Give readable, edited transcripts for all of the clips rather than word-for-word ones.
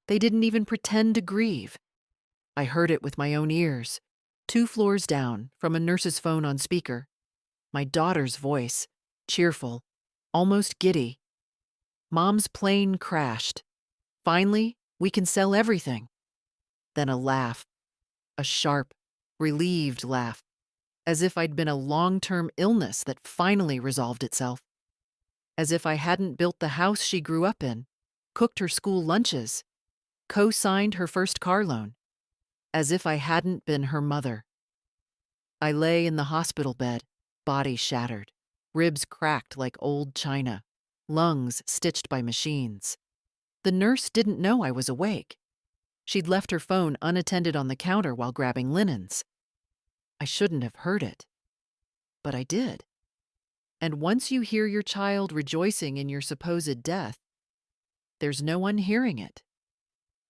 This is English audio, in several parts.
They didn't even pretend to grieve. I heard it with my own ears, 2 floors down, from a nurse's phone on speaker. My daughter's voice, cheerful, almost giddy. "Mom's plane crashed. Finally, we can sell everything." Then a laugh, a sharp, relieved laugh, as if I'd been a long-term illness that finally resolved itself. As if I hadn't built the house she grew up in, cooked her school lunches, co-signed her first car loan. As if I hadn't been her mother. I lay in the hospital bed, body shattered, ribs cracked like old china, lungs stitched by machines. The nurse didn't know I was awake. She'd left her phone unattended on the counter while grabbing linens. I shouldn't have heard it, but I did. And once you hear your child rejoicing in your supposed death, there's no one hearing it.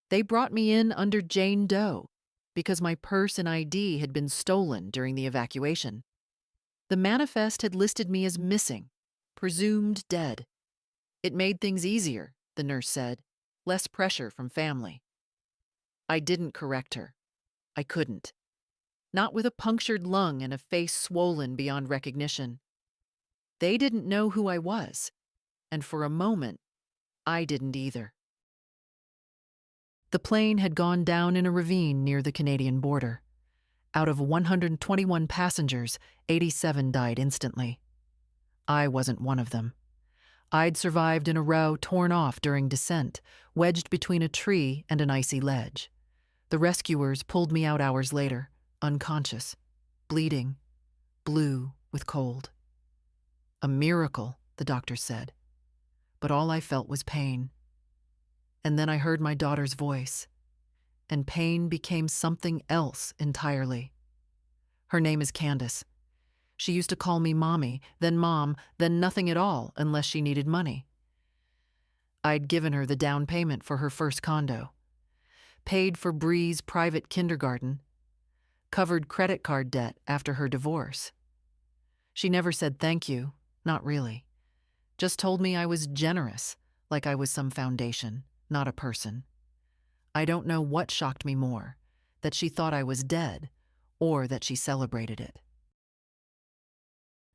They brought me in under Jane Doe because my purse and ID had been stolen during the evacuation. The manifest had listed me as missing, presumed dead. It made things easier, the nurse said, less pressure from family. I didn't correct her. I couldn't. Not with a punctured lung and a face swollen beyond recognition. They didn't know who I was, and for a moment, I didn't either. The plane had gone down in a ravine near the Canadian border. Out of 121 passengers, 87 died instantly. I wasn't one of them. I'd survived in a row torn off during descent, wedged between a tree and an icy ledge. The rescuers pulled me out hours later, unconscious, bleeding, blue with cold. A miracle, the doctor said, but all I felt was pain. And then I heard my daughter's voice, and pain became something else entirely. Her name is Candace. She used to call me Mommy, then Mom, then nothing at all unless she needed money. I'd given her the down payment for her first condo, paid for Bree's private kindergarten, covered credit card debt after her divorce. She never said thank you, not really. Just told me I was generous, like I was some foundation, not a person. I don't know what shocked me more, that she thought I was dead, or that she celebrated it.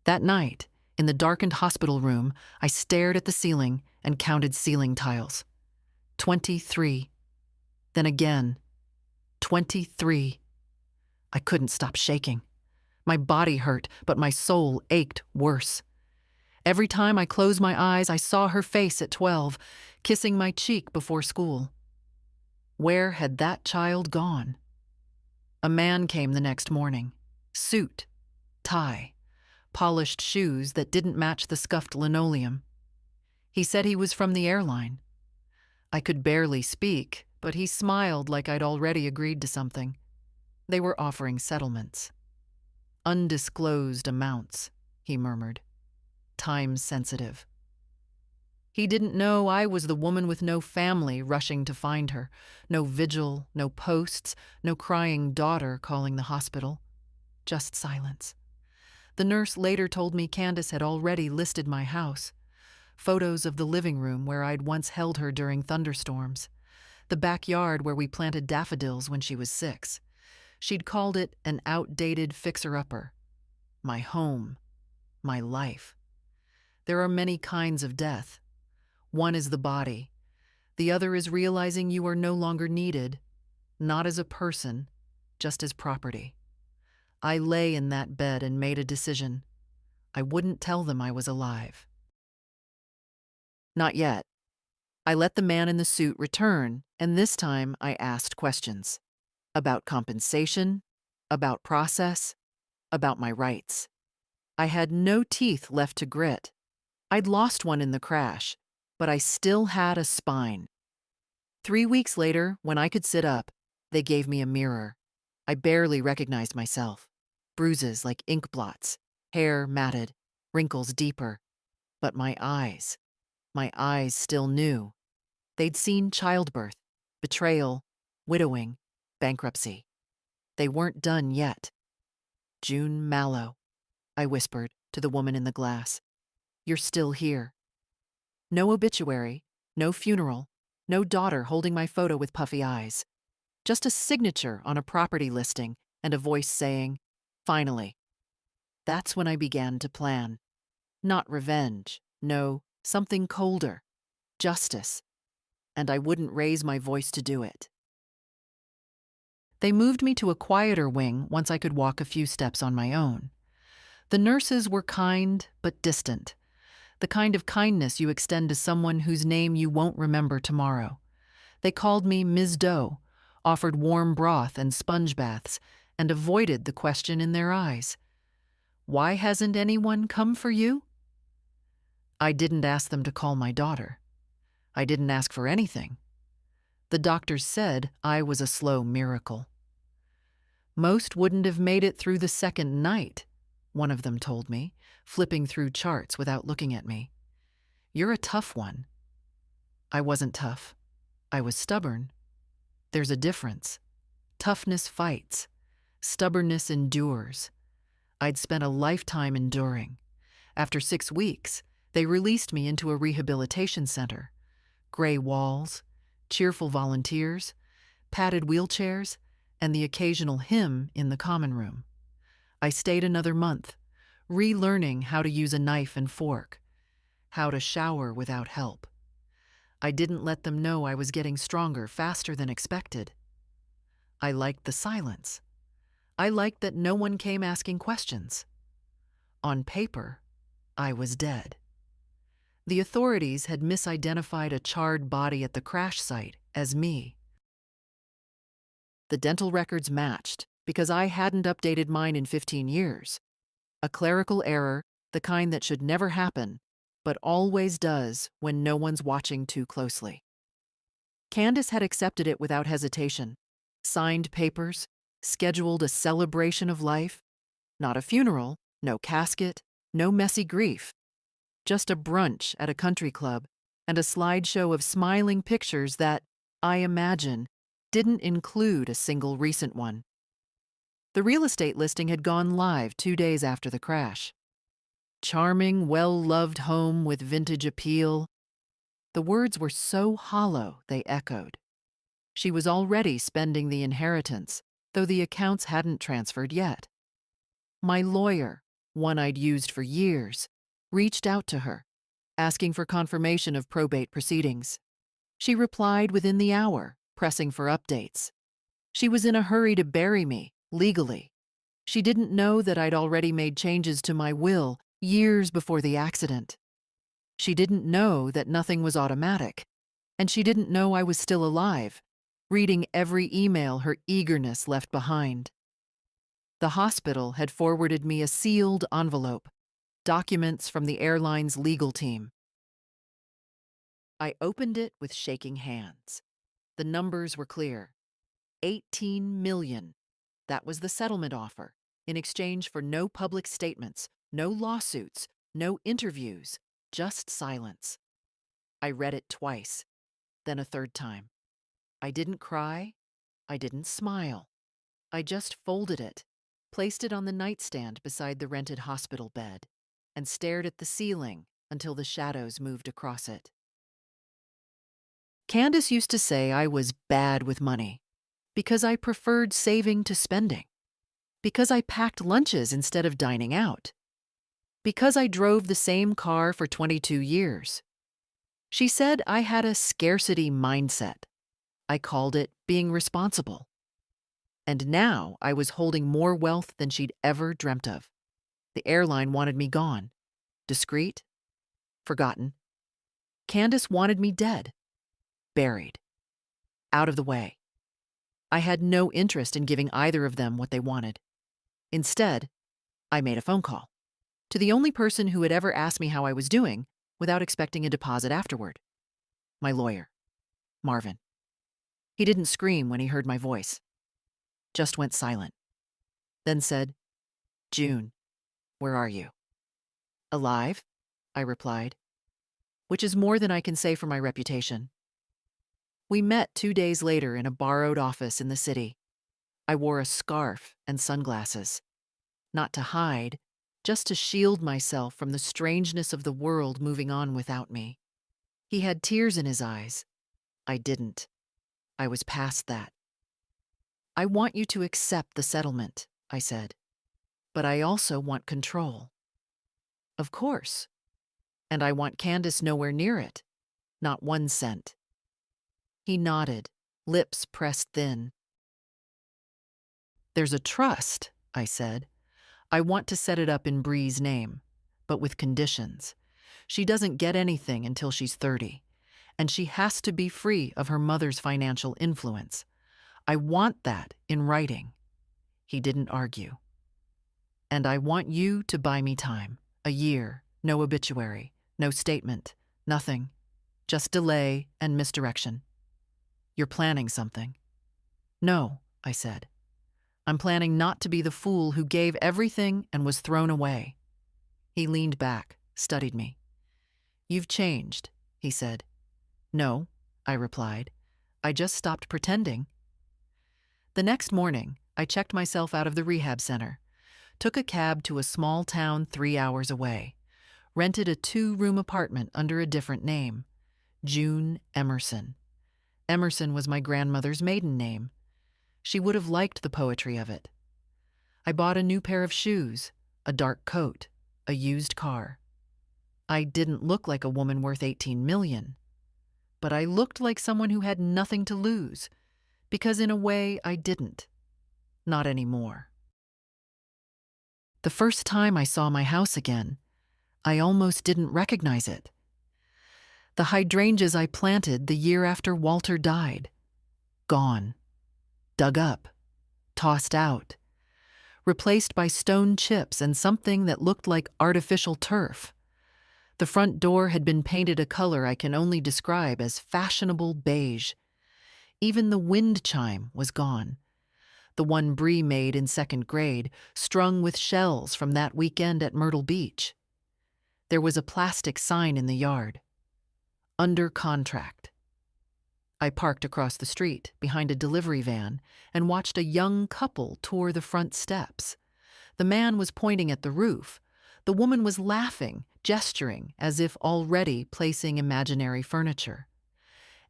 That night, in the darkened hospital room, I stared at the ceiling and counted ceiling tiles. 23. Then again, 23. I couldn't stop shaking. My body hurt, but my soul ached worse. Every time I closed my eyes, I saw her face at 12, kissing my cheek before school. Where had that child gone? A man came the next morning. Suit, tie, polished shoes that didn't match the scuffed linoleum. He said he was from the airline. I could barely speak, but he smiled like I'd already agreed to something. They were offering settlements. Undisclosed amounts, he murmured. Time sensitive. He didn't know I was the woman with no family rushing to find her. No vigil, no posts, no crying daughter calling the hospital. Just silence. The nurse later told me Candace had already listed my house. Photos of the living room where I'd once held her during thunderstorms. The backyard where we planted daffodils when she was 6. She'd called it an outdated fixer-upper. My home. My life. There are many kinds of death. One is the body. The other is realizing you are no longer needed, not as a person, just as property. I lay in that bed and made a decision. I wouldn't tell them I was alive. Not yet. I let the man in the suit return, and this time I asked questions. About compensation, about process, about my rights. I had no teeth left to grit. I'd lost one in the crash, but I still had a spine. 3 weeks later, when I could sit up, they gave me a mirror. I barely recognized myself. Bruises like ink blots, hair matted, wrinkles deeper. But my eyes still knew. They'd seen childbirth, betrayal, widowing, bankruptcy. They weren't done yet. June Mallow, I whispered to the woman in the glass. You're still here. No obituary, no funeral, No daughter holding my photo with puffy eyes. Just a signature on a property listing and a voice saying, "Finally." That's when I began to plan. Not revenge. No, something colder. Justice. And I wouldn't raise my voice to do it. They moved me to a quieter wing once I could walk a few steps on my own. The nurses were kind but distant. The kind of kindness you extend to someone whose name you won't remember tomorrow. They called me Ms. Doe, offered warm broth and sponge baths, and avoided the question in their eyes. "Why hasn't anyone come for you?" I didn't ask them to call my daughter. I didn't ask for anything. The doctors said I was a slow miracle. "Most wouldn't have made it through the second night," one of them told me, flipping through charts without looking at me. "You're a tough one." I wasn't tough. I was stubborn. There's a difference. Toughness fights. Stubbornness endures. I'd spent a lifetime enduring. After 6 weeks, they released me into a rehabilitation center. Gray walls, cheerful volunteers, padded wheelchairs, and the occasional hymn in the common room. I stayed another month, relearning how to use a knife and fork, how to shower without help. I didn't let them know I was getting stronger faster than expected. I liked the silence. I liked that no one came asking questions. On paper, I was dead. The authorities had misidentified a charred body at the crash site as me. The dental records matched because I hadn't updated mine in 15 years. A clerical error, the kind that should never happen, but always does when no one's watching too closely. Candace had accepted it without hesitation, signed papers, scheduled a celebration of life. Not a funeral, no casket, no messy grief. Just a brunch at a country club and a slideshow of smiling pictures that, I imagine, didn't include a single recent one. The real estate listing had gone live 2 days after the crash. Charming, well-loved home with vintage appeal. The words were so hollow they echoed. She was already spending the inheritance, though the accounts hadn't transferred yet. My lawyer, one I'd used for years, reached out to her, asking for confirmation of probate proceedings. She replied within the hour, pressing for updates. She was in a hurry to bury me, legally. She didn't know that I'd already made changes to my will years before the accident. She didn't know that nothing was automatic, and she didn't know I was still alive, reading every email her eagerness left behind. The hospital had forwarded me a sealed envelope, documents from the airline's legal team. I opened it with shaking hands. The numbers were clear. 18 million. That was the settlement offer, in exchange for no public statements, no lawsuits, no interviews, just silence. I read it twice, then a third time. I didn't cry. I didn't smile. I just folded it, placed it on the nightstand beside the rented hospital bed, and stared at the ceiling until the shadows moved across it. Candace used to say I was bad with money because I preferred saving to spending, because I packed lunches instead of dining out, because I drove the same car for 22 years. She said I had a scarcity mindset. I called it being responsible. And now I was holding more wealth than she'd ever dreamt of. The airline wanted me gone, discreet, forgotten. Candace wanted me dead, buried, out of the way. I had no interest in giving either of them what they wanted. Instead, I made a phone call to the only person who had ever asked me how I was doing without expecting a deposit afterward. My lawyer, Marvin. He didn't scream when he heard my voice, just went silent, then said, "June, where are you?" "Alive," I replied, which is more than I can say for my reputation. We met 2 days later in a borrowed office in the city. I wore a scarf and sunglasses, not to hide, just to shield myself from the strangeness of the world moving on without me. He had tears in his eyes, I didn't. I was past that. I want you to accept the settlement, I said. But I also want control. Of course. And I want Candace nowhere near it. Not 1 cent. He nodded, lips pressed thin. There's a trust, I said. I want to set it up in Bree's name, but with conditions. She doesn't get anything until she's 30, and she has to be free of her mother's financial influence. I want that in writing. He didn't argue. And I want you to buy me time. A year, no obituary, no statement, nothing. Just delay and misdirection. You're planning something. No, I said. I'm planning not to be the fool who gave everything and was thrown away. He leaned back, studied me. You've changed, he said. No, I replied. I just stopped pretending. The next morning, I checked myself out of the rehab center, took a cab to a small town 3 hours away, rented a 2-room apartment under a different name, June Emerson. Emerson was my grandmother's maiden name. She would have liked the poetry of it. I bought a new pair of shoes, a dark coat, a used car. I didn't look like a woman worth 18 million, but I looked like someone who had nothing to lose, because in a way I didn't. Not anymore. The first time I saw my house again, I almost didn't recognize it. The hydrangeas I planted the year after Walter died. Gone. Dug up. Tossed out. Replaced by stone chips and something that looked like artificial turf. The front door had been painted a color I can only describe as fashionable beige. Even the wind chime was gone. The one Bree made in 2nd grade, strung with shells from that weekend at Myrtle Beach. There was a plastic sign in the yard. Under contract. I parked across the street, behind a delivery van, and watched a young couple tour the front steps. The man was pointing at the roof. The woman was laughing, gesturing, as if already placing imaginary furniture.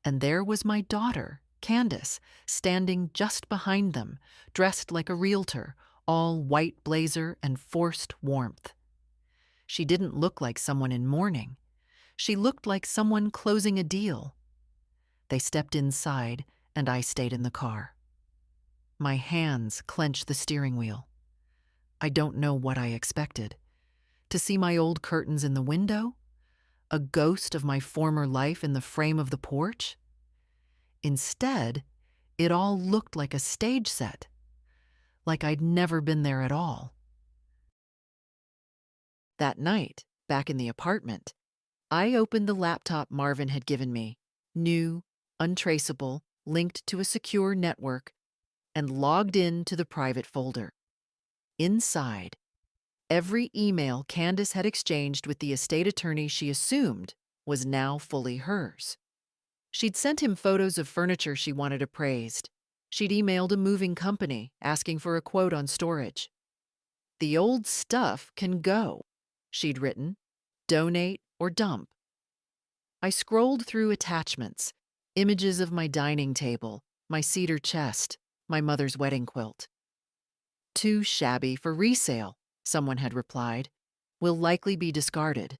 And there was my daughter, Candace, standing just behind them, dressed like a realtor, all white blazer and forced warmth. She didn't look like someone in mourning. She looked like someone closing a deal. They stepped inside, and I stayed in the car. My hands clenched the steering wheel. I don't know what I expected. To see my old curtains in the window? A ghost of my former life in the frame of the porch? Instead, it all looked like a stage set, like I'd never been there at all. That night, back in the apartment, I opened the laptop Marvin had given me, new, untraceable, linked to a secure network, and logged in to the private folder. Inside, every email Candace had exchanged with the estate attorney she assumed was now fully hers. She'd sent him photos of furniture she wanted appraised. She'd emailed a moving company asking for a quote on storage. The old stuff can go, she'd written. Donate or dump. I scrolled through attachments, images of my dining table, my cedar chest, my mother's wedding quilt. Too shabby for resale, someone had replied. Will likely be discarded.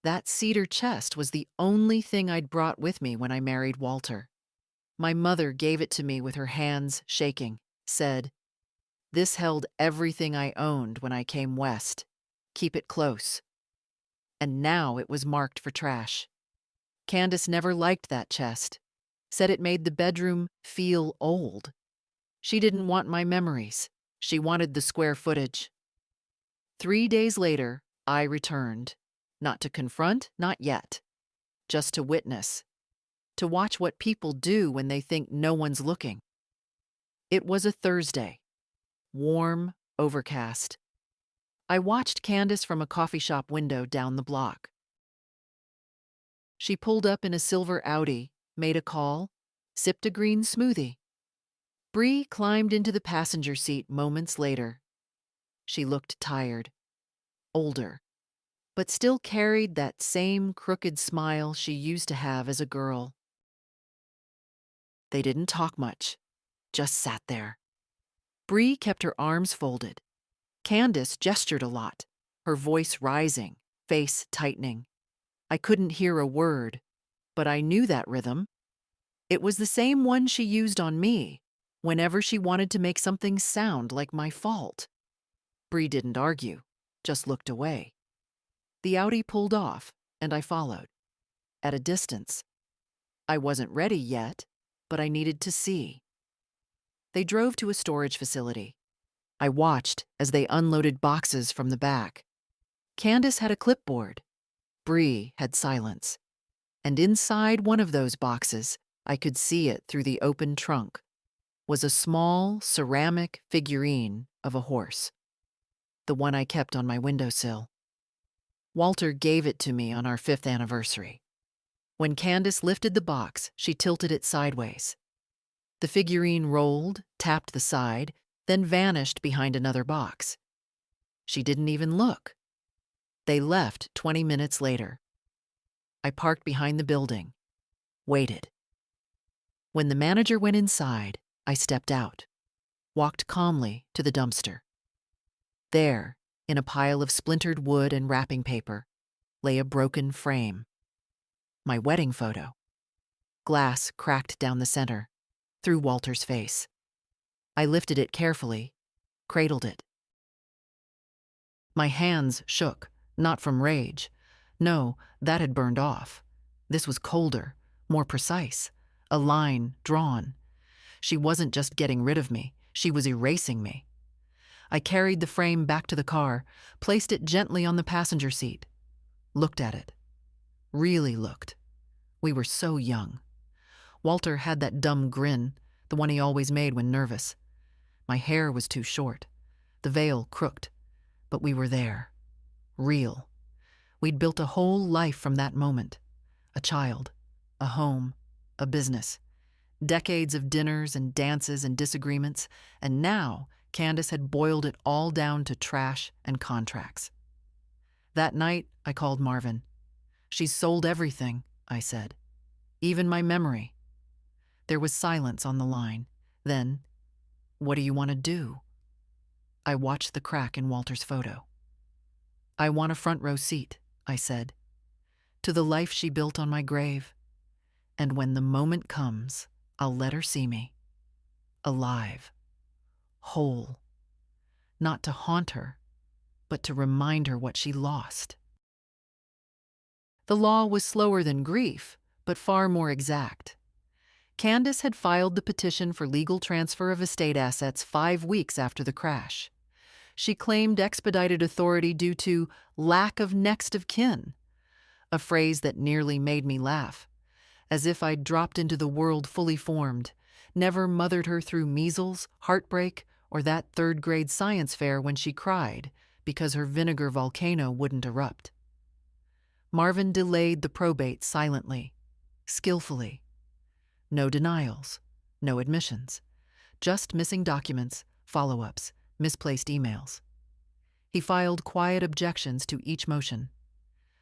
That cedar chest was the only thing I'd brought with me when I married Walter. My mother gave it to me with her hands shaking, said, "This held everything I owned when I came west. Keep it close." And now it was marked for trash. Candace never liked that chest, said it made the bedroom feel old. She didn't want my memories. She wanted the square footage. 3 days later, I returned. Not to confront, not yet. Just to witness. To watch what people do when they think no one's looking. It was a Thursday. Warm, overcast. I watched Candace from a coffee shop window down the block. She pulled up in a silver Audi, made a call, sipped a green smoothie. Bree climbed into the passenger seat moments later. She looked tired, older, but still carried that same crooked smile she used to have as a girl. They didn't talk much, just sat there. Bree kept her arms folded. Candace gestured a lot, her voice rising, face tightening. I couldn't hear a word, but I knew that rhythm. It was the same one she used on me, whenever she wanted to make something sound like my fault. Bree didn't argue, just looked away. The Audi pulled off, and I followed. At a distance. I wasn't ready yet, but I needed to see. They drove to a storage facility. I watched as they unloaded boxes from the back. Candace had a clipboard. Bree had silence. And inside one of those boxes, I could see it through the open trunk, was a small ceramic figurine of a horse. The one I kept on my windowsill. Walter gave it to me on our 5th anniversary. When Candace lifted the box, she tilted it sideways. The figurine rolled, tapped the side, then vanished behind another box. She didn't even look. They left 20 minutes later. I parked behind the building, waited. When the manager went inside, I stepped out, walked calmly to the dumpster. There, in a pile of splintered wood and wrapping paper, lay a broken frame. My wedding photo. Glass cracked down the center, through Walter's face. I lifted it carefully, cradled it. My hands shook, not from rage. No, that had burned off. This was colder, more precise, a line drawn. She wasn't just getting rid of me, she was erasing me. I carried the frame back to the car, placed it gently on the passenger seat, looked at it. Really looked. We were so young. Walter had that dumb grin, the one he always made when nervous. My hair was too short, the veil crooked, but we were there. Real. We'd built a whole life from that moment. A child, a home, a business. Decades of dinners and dances and disagreements, and now Candace had boiled it all down to trash and contracts. That night, I called Marvin. "She's sold everything," I said. "Even my memory." There was silence on the line. Then, "What do you want to do?" I watched the crack in Walter's photo. "I want a front row seat," I said, "to the life she built on my grave. And when the moment comes, I'll let her see me. Alive. Whole. Not to haunt her, but to remind her what she lost." The law was slower than grief, but far more exact. Candace had filed the petition for legal transfer of estate assets 5 weeks after the crash. She claimed expedited authority due to lack of next of kin, a phrase that nearly made me laugh, as if I'd dropped into the world fully formed, never mothered her through measles, heartbreak, or that 3rd-grade science fair when she cried because her vinegar volcano wouldn't erupt. Marvin delayed the probate silently, skillfully. No denials, no admissions, just missing documents, follow-ups, misplaced emails. He filed quiet objections to each motion.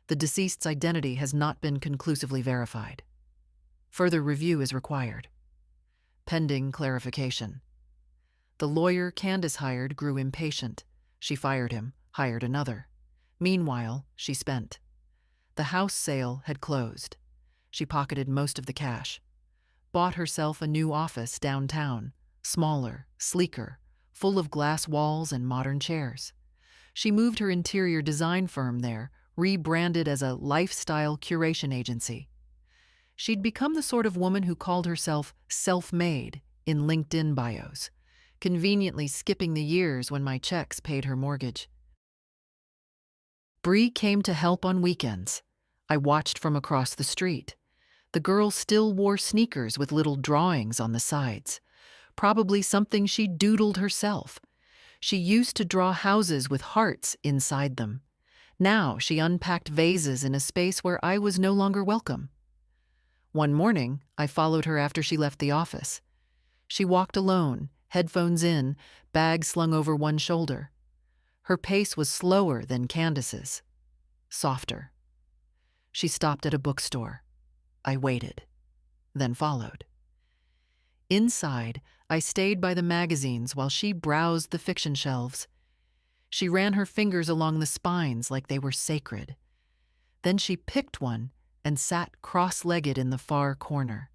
The deceased's identity has not been conclusively verified. Further review is required. Pending clarification. The lawyer Candace hired grew impatient. She fired him, hired another. Meanwhile, she spent. The house sale had closed. She pocketed most of the cash. Bought herself a new office downtown, smaller, sleeker, full of glass walls and modern chairs. She moved her interior design firm there, rebranded as a lifestyle curation agency. She'd become the sort of woman who called herself self-made in LinkedIn bios, conveniently skipping the years when my checks paid her mortgage. Bree came to help on weekends. I watched from across the street. The girl still wore sneakers with little drawings on the sides, probably something she doodled herself. She used to draw houses with hearts inside them. Now she unpacked vases in a space where I was no longer welcome. One morning, I followed her after she left the office. She walked alone, headphones in, bag slung over one shoulder. Her pace was slower than Candace's, softer. She stopped at a bookstore. I waited, then followed. Inside, I stayed by the magazines while she browsed the fiction shelves. She ran her fingers along the spines like they were sacred. Then she picked one and sat cross-legged in the far corner,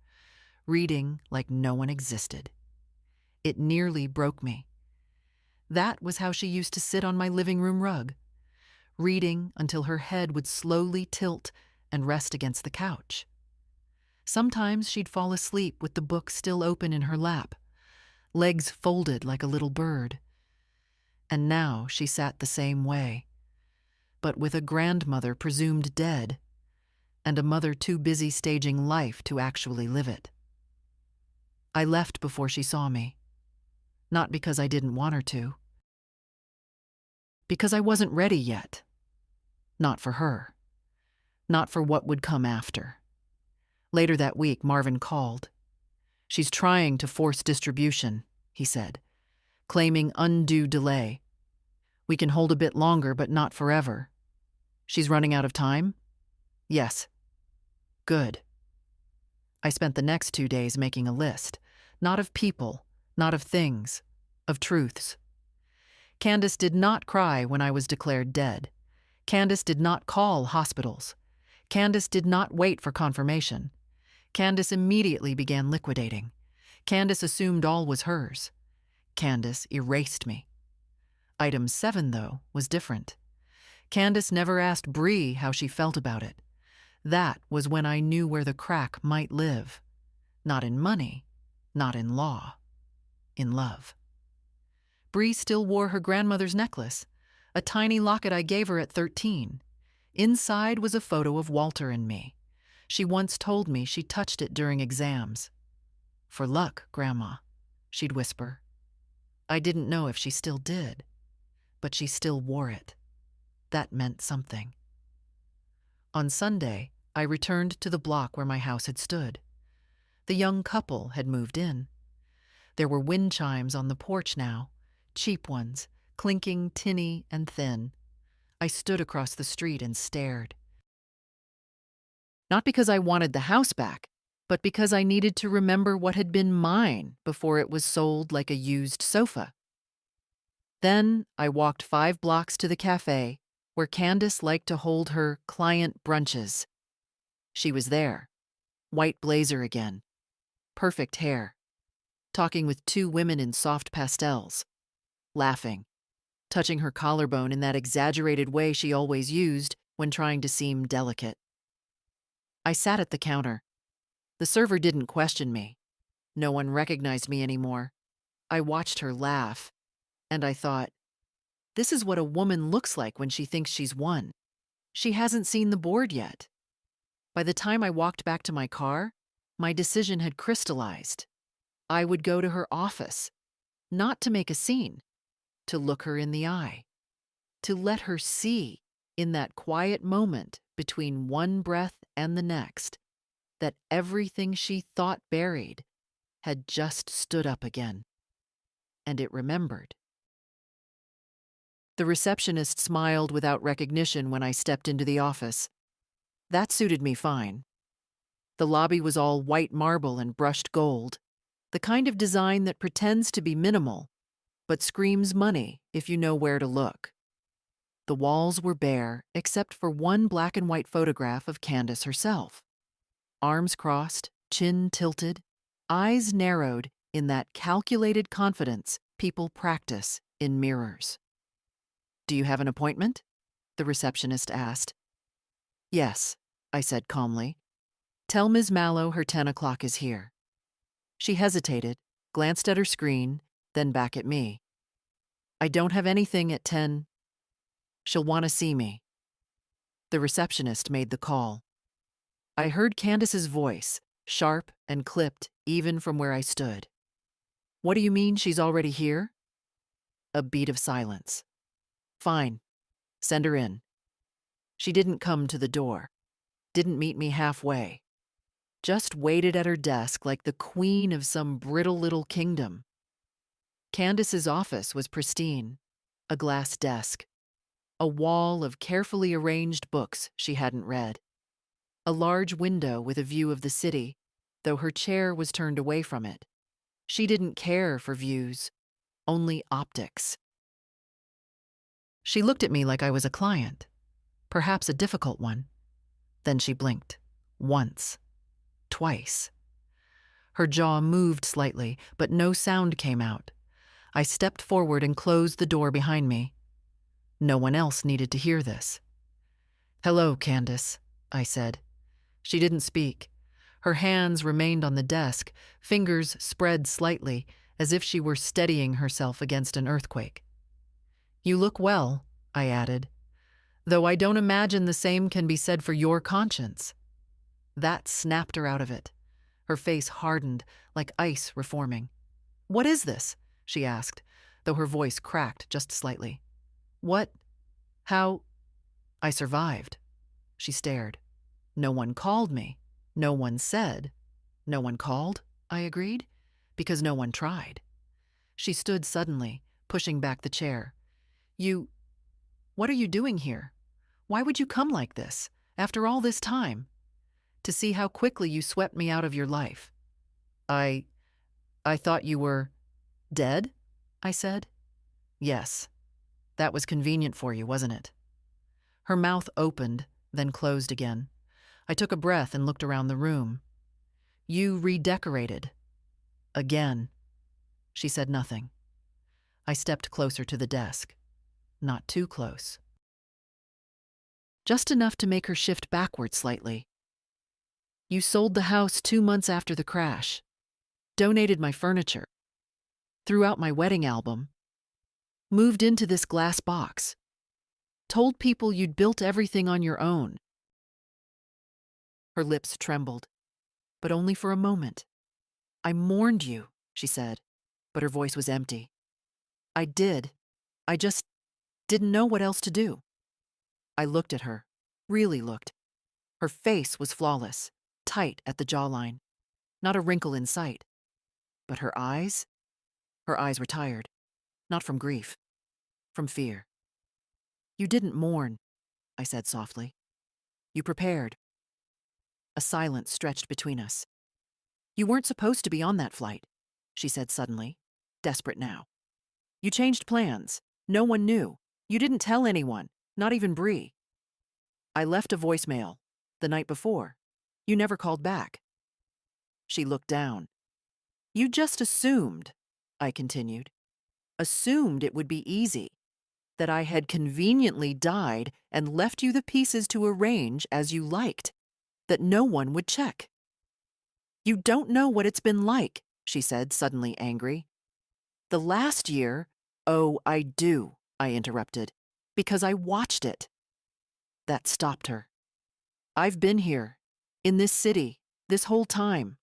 reading like no one existed. It nearly broke me. That was how she used to sit on my living room rug, reading until her head would slowly tilt and rest against the couch. Sometimes she'd fall asleep with the book still open in her lap, legs folded like a little bird. And now she sat the same way, but with a grandmother presumed dead and a mother too busy staging life to actually live it. I left before she saw me, not because I didn't want her to, because I wasn't ready yet. Not for her, not for what would come after. Later that week, Marvin called. "She's trying to force distribution," he said, claiming undue delay. "We can hold a bit longer, but not forever." "She's running out of time?" "Yes." "Good." I spent the next 2 days making a list, not of people, not of things, of truths. Candace did not cry when I was declared dead. Candace did not call hospitals. Candace did not wait for confirmation. Candace immediately began liquidating. Candace assumed all was hers. Candace erased me. Item 7, though, was different. Candace never asked Bree how she felt about it. That was when I knew where the crack might live. Not in money, not in law, in love. Bree still wore her grandmother's necklace, a tiny locket I gave her at 13. Inside was a photo of Walter and me. She once told me she touched it during exams. "For luck, Grandma," she'd whisper. I didn't know if she still did, but she still wore it. That meant something. On Sunday, I returned to the block where my house had stood. The young couple had moved in. There were wind chimes on the porch now, cheap ones, clinking tinny and thin. I stood across the street and stared. Not because I wanted the house back, but because I needed to remember what had been mine before it was sold like a used sofa. Then I walked 5 blocks to the cafe where Candace liked to hold her client brunches. She was there, white blazer again, perfect hair, talking with 2 women in soft pastels, laughing, touching her collarbone in that exaggerated way she always used when trying to seem delicate. I sat at the counter. The server didn't question me. No one recognized me anymore. I watched her laugh, and I thought, this is what a woman looks like when she thinks she's won. She hasn't seen the board yet. By the time I walked back to my car, my decision had crystallized. I would go to her office, not to make a scene, to look her in the eye, to let her see, in that quiet moment between one breath and the next, that everything she thought buried had just stood up again. And it remembered. The receptionist smiled without recognition when I stepped into the office. That suited me fine. The lobby was all white marble and brushed gold, the kind of design that pretends to be minimal, but screams money if you know where to look. The walls were bare except for one black and white photograph of Candace herself. Arms crossed, chin tilted, eyes narrowed in that calculated confidence people practice in mirrors. "Do you have an appointment?" the receptionist asked. "Yes," I said calmly. "Tell Ms. Mallow her 10 o'clock is here." She hesitated, glanced at her screen, then back at me. "I don't have anything at 10. She'll want to see me." The receptionist made the call. I heard Candace's voice, sharp and clipped even from where I stood. "What do you mean she's already here?" A beat of silence. "Fine. Send her in." She didn't come to the door, didn't meet me halfway. Just waited at her desk like the queen of some brittle little kingdom. Candace's office was pristine, a glass desk, a wall of carefully arranged books she hadn't read, a large window with a view of the city, though her chair was turned away from it. She didn't care for views, only optics. She looked at me like I was a client, perhaps a difficult one. Then she blinked. Once. Twice. Her jaw moved slightly, but no sound came out. I stepped forward and closed the door behind me. No one else needed to hear this. "Hello, Candace," I said. She didn't speak. Her hands remained on the desk, fingers spread slightly, as if she were steadying herself against an earthquake. "You look well," I added, "though I don't imagine the same can be said for your conscience." That snapped her out of it. Her face hardened, like ice reforming. "What is this?" she asked, though her voice cracked just slightly. "What? How?" "I survived." She stared. "No one called me. No one said." "No one called?" I agreed. "Because no one tried." She stood suddenly, pushing back the chair. What are you doing here? Why would you come like this, after all this time?" "To see how quickly you swept me out of your life." I thought you were dead," I said. "Yes. That was convenient for you, wasn't it?" Her mouth opened, then closed again. I took a breath and looked around the room. "You redecorated." "Again." She said nothing. I stepped closer to the desk. Not too close. Just enough to make her shift backward slightly. "You sold the house 2 months after the crash. Donated my furniture. Threw out my wedding album. Moved into this glass box. Told people you'd built everything on your own." Her lips trembled, but only for a moment. "I mourned you," she said, but her voice was empty. "I did. I just didn't know what else to do." I looked at her, really looked. Her face was flawless, tight at the jawline, not a wrinkle in sight. But her eyes were tired, not from grief, from fear. "You didn't mourn," I said softly. "You prepared." A silence stretched between us. "You weren't supposed to be on that flight," she said suddenly, desperate now. "You changed plans. No one knew. You didn't tell anyone, not even Bree. I left a voicemail the night before. You never called back." She looked down. "You just assumed," I continued. "Assumed it would be easy. That I had conveniently died and left you the pieces to arrange as you liked. That no one would check." "You don't know what it's been like," she said, suddenly angry. "The last year—" "Oh, I do," I interrupted, "because I watched it." That stopped her. "I've been here, in this city, this whole time.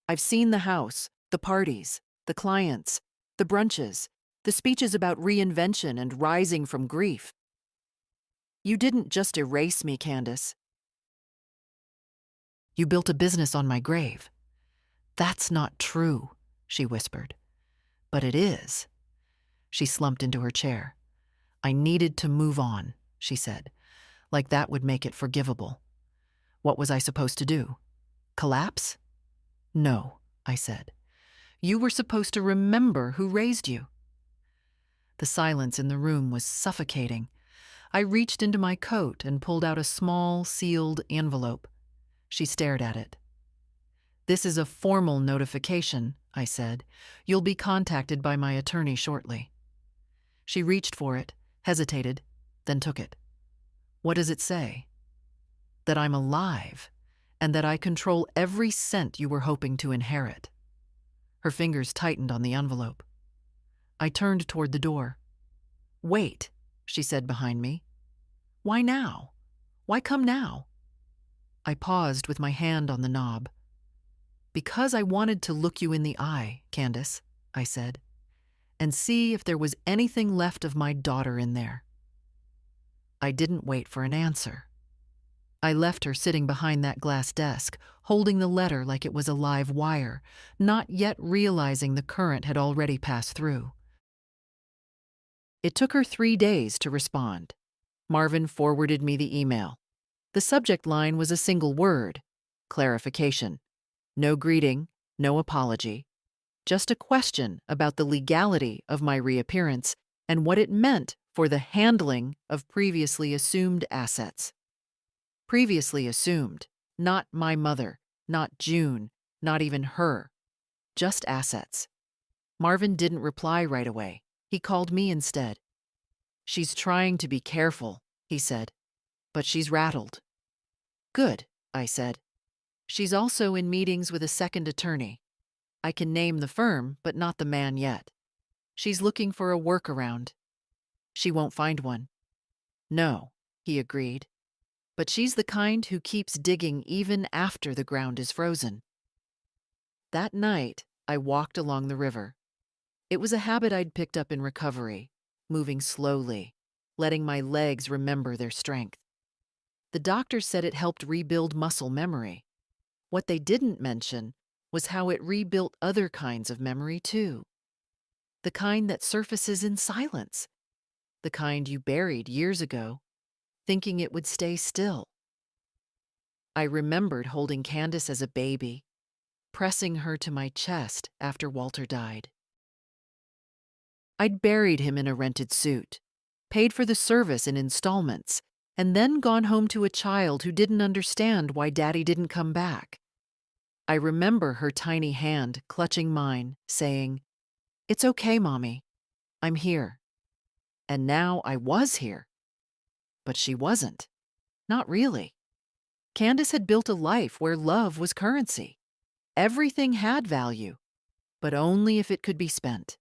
I've seen the house, the parties, the clients, the brunches, the speeches about reinvention and rising from grief. You didn't just erase me, Candace. You built a business on my grave." "That's not true," she whispered. "But it is." She slumped into her chair. "I needed to move on," she said, like that would make it forgivable. What was I supposed to do? Collapse? "No," I said. "You were supposed to remember who raised you." The silence in the room was suffocating. I reached into my coat and pulled out a small, sealed envelope. She stared at it. "This is a formal notification," I said. "You'll be contacted by my attorney shortly." She reached for it, hesitated, then took it. "What does it say?" "That I'm alive, and that I control every cent you were hoping to inherit." Her fingers tightened on the envelope. I turned toward the door. "Wait," she said behind me. "Why now? Why come now?" I paused with my hand on the knob. "Because I wanted to look you in the eye, Candace," I said, "and see if there was anything left of my daughter in there." I didn't wait for an answer. I left her sitting behind that glass desk, holding the letter like it was a live wire, not yet realizing the current had already passed through. It took her 3 days to respond. Marvin forwarded me the email. The subject line was a single word: clarification. No greeting, no apology. just a question about the legality of my reappearance and what it meant for the handling of previously assumed assets. Previously assumed, not my mother, not June, not even her, just assets. Marvin didn't reply right away. He called me instead. "She's trying to be careful," he said, "but she's rattled." "Good," I said. "She's also in meetings with a second attorney. I can name the firm, but not the man yet. She's looking for a workaround." "She won't find one." "No," he agreed. "But she's the kind who keeps digging even after the ground is frozen." That night, I walked along the river. It was a habit I'd picked up in recovery, moving slowly, letting my legs remember their strength. The doctor said it helped rebuild muscle memory. What they didn't mention was how it rebuilt other kinds of memory too. The kind that surfaces in silence. The kind you buried years ago, thinking it would stay still. I remembered holding Candace as a baby, pressing her to my chest after Walter died. I'd buried him in a rented suit, paid for the service in installments, and then gone home to a child who didn't understand why Daddy didn't come back. I remember her tiny hand clutching mine, saying, "It's okay, Mommy. I'm here." And now I was here. But she wasn't. Not really. Candace had built a life where love was currency. Everything had value, but only if it could be spent.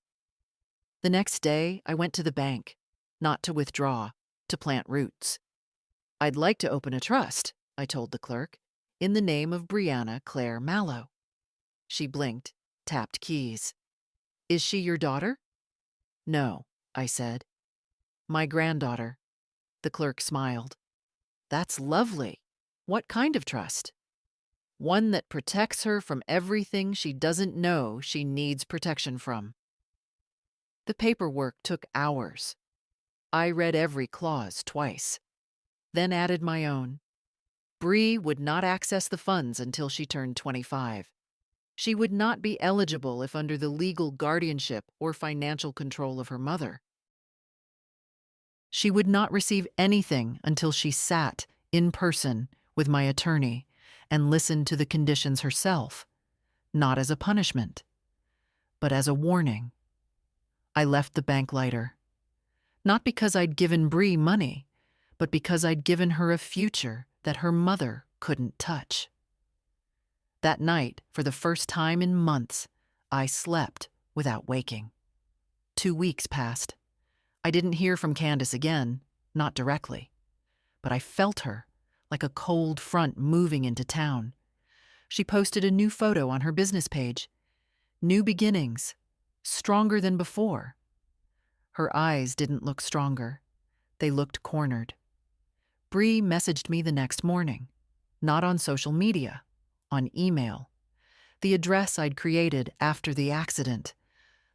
The next day, I went to the bank, not to withdraw, to plant roots. "I'd like to open a trust," I told the clerk, "in the name of Brianna Claire Mallow." She blinked, tapped keys. "Is she your daughter?" "No," I said. "My granddaughter." The clerk smiled. "That's lovely. What kind of trust?" "One that protects her from everything she doesn't know she needs protection from." The paperwork took hours. I read every clause twice, then added my own. Bree would not access the funds until she turned 25. She would not be eligible if under the legal guardianship or financial control of her mother. She would not receive anything until she sat in person with my attorney and listened to the conditions herself, not as a punishment, but as a warning. I left the bank lighter. Not because I'd given Bree money, but because I'd given her a future that her mother couldn't touch. That night, for the first time in months, I slept without waking. 2 weeks passed. I didn't hear from Candace again, not directly. But I felt her, like a cold front moving into town. She posted a new photo on her business page. New beginnings, stronger than before. Her eyes didn't look stronger. They looked cornered. Bree messaged me the next morning, not on social media, on email. The address I'd created after the accident,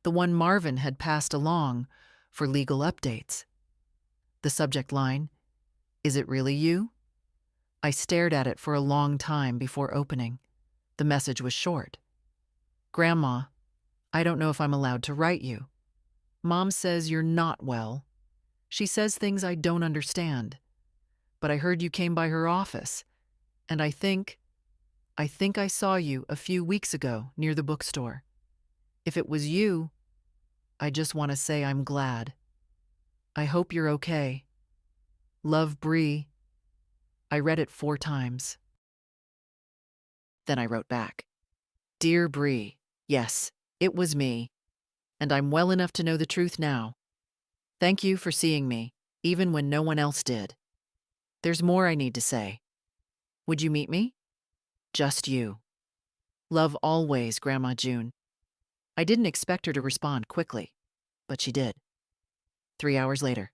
the one Marvin had passed along for legal updates. The subject line, "Is it really you?" I stared at it for a long time before opening. The message was short. "Grandma, I don't know if I'm allowed to write you. Mom says you're not well. She says things I don't understand. But I heard you came by her office, and I think I saw you a few weeks ago near the bookstore. If it was you, I just want to say I'm glad. I hope you're okay. Love, Bree." I read it 4 times. Then I wrote back, "Dear Bree, yes, it was me, and I'm well enough to know the truth now. Thank you for seeing me, even when no one else did. There's more I need to say. Would you meet me? Just you. Love always, Grandma June." I didn't expect her to respond quickly, but she did. 3 hours later.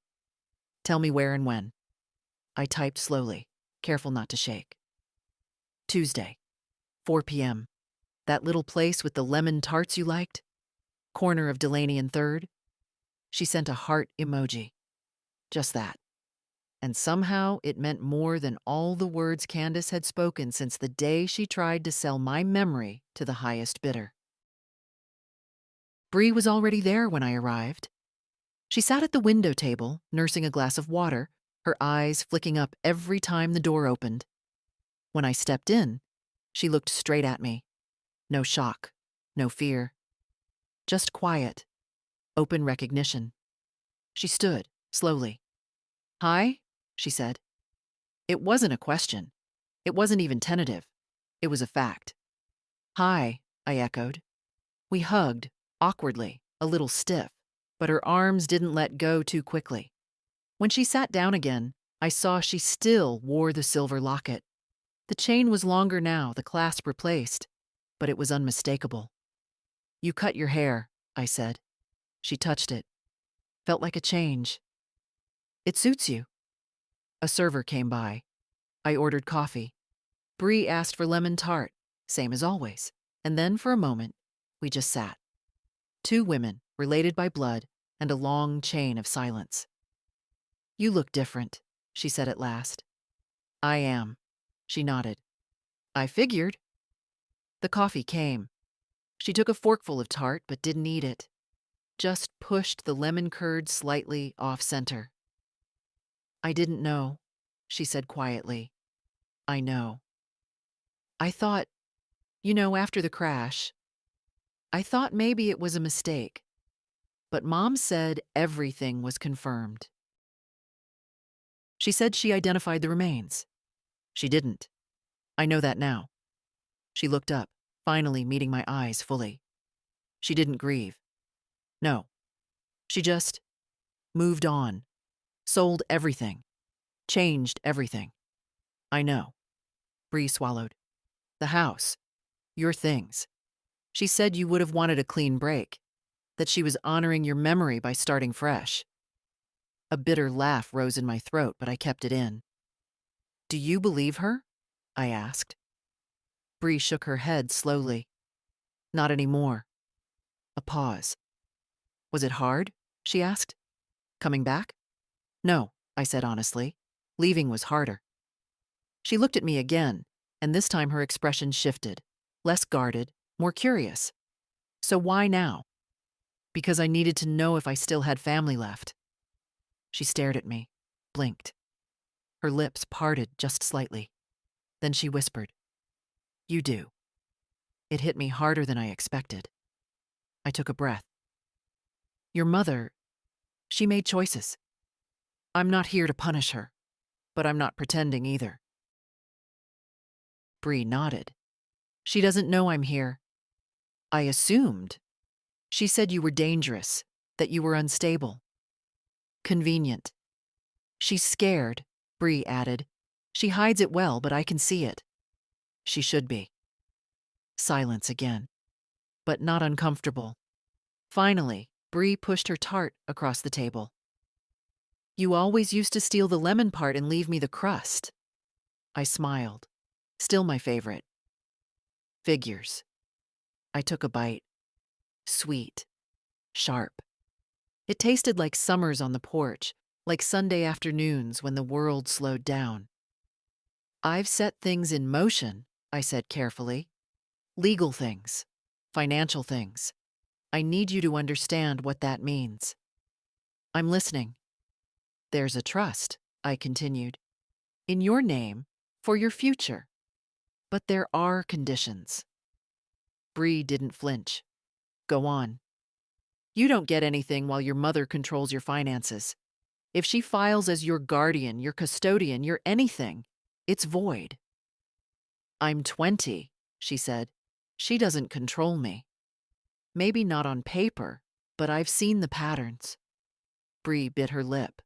"Tell me where and when." I typed slowly, careful not to shake. "Tuesday, 4 p.m. That little place with the lemon tarts you liked? Corner of Delaney and 3rd? She sent a heart emoji. Just that. And somehow it meant more than all the words Candace had spoken since the day she tried to sell my memory to the highest bidder. Bree was already there when I arrived. She sat at the window table, nursing a glass of water, her eyes flicking up every time the door opened. When I stepped in, she looked straight at me. No shock, no fear. Just quiet, open recognition. She stood, slowly. "Hi," she said. It wasn't a question. It wasn't even tentative. It was a fact. "Hi," I echoed. We hugged, awkwardly, a little stiff, but her arms didn't let go too quickly. When she sat down again, I saw she still wore the silver locket. The chain was longer now, the clasp replaced, but it was unmistakable. "You cut your hair," I said. She touched it. Felt like a change. "It suits you." A server came by. I ordered coffee. Bree asked for lemon tart, same as always. And then, for a moment, we just sat. Two women, related by blood, and a long chain of silence. "You look different," she said at last. "I am." She nodded. "I figured." The coffee came. She took a forkful of tart but didn't eat it. Just pushed the lemon curd slightly off-center. "I didn't know," she said quietly. "I know. I thought, after the crash, I thought maybe it was a mistake. But Mom said everything was confirmed." She said she identified the remains. She didn't. I know that now. She looked up, finally meeting my eyes fully. She didn't grieve. No. She just moved on. Sold everything. Changed everything. "I know." Bree swallowed. "The house. Your things. She said you would have wanted a clean break. That she was honoring your memory by starting fresh." A bitter laugh rose in my throat, but I kept it in. "Do you believe her?" I asked. Bree shook her head slowly. "Not anymore." A pause. "Was it hard?" she asked. "Coming back?" "No," I said honestly. "Leaving was harder." She looked at me again, and this time her expression shifted. Less guarded, more curious. "So why now?" "Because I needed to know if I still had family left." She stared at me, blinked. Her lips parted just slightly. Then she whispered, "You do." It hit me harder than I expected. I took a breath. "Your mother, she made choices. I'm not here to punish her, but I'm not pretending either." Bree nodded. "She doesn't know I'm here." "I assumed." "She said you were dangerous, that you were unstable." "Convenient." "She's scared," Bree added. "She hides it well, but I can see it." "She should be." Silence again, but not uncomfortable. Finally, Bree pushed her tart across the table. "You always used to steal the lemon part and leave me the crust." I smiled. Still my favorite. "Figures." I took a bite. Sweet. Sharp. It tasted like summers on the porch, like Sunday afternoons when the world slowed down. "I've set things in motion," I said carefully. "Legal things. Financial things. I need you to understand what that means." "I'm listening." "There's a trust," I continued. "In your name, for your future. But there are conditions." Bree didn't flinch. "Go on." "You don't get anything while your mother controls your finances. If she files as your guardian, your custodian, your anything, it's void." "I'm 20, she said. "She doesn't control me. Maybe not on paper, but I've seen the patterns." Bree bit her lip.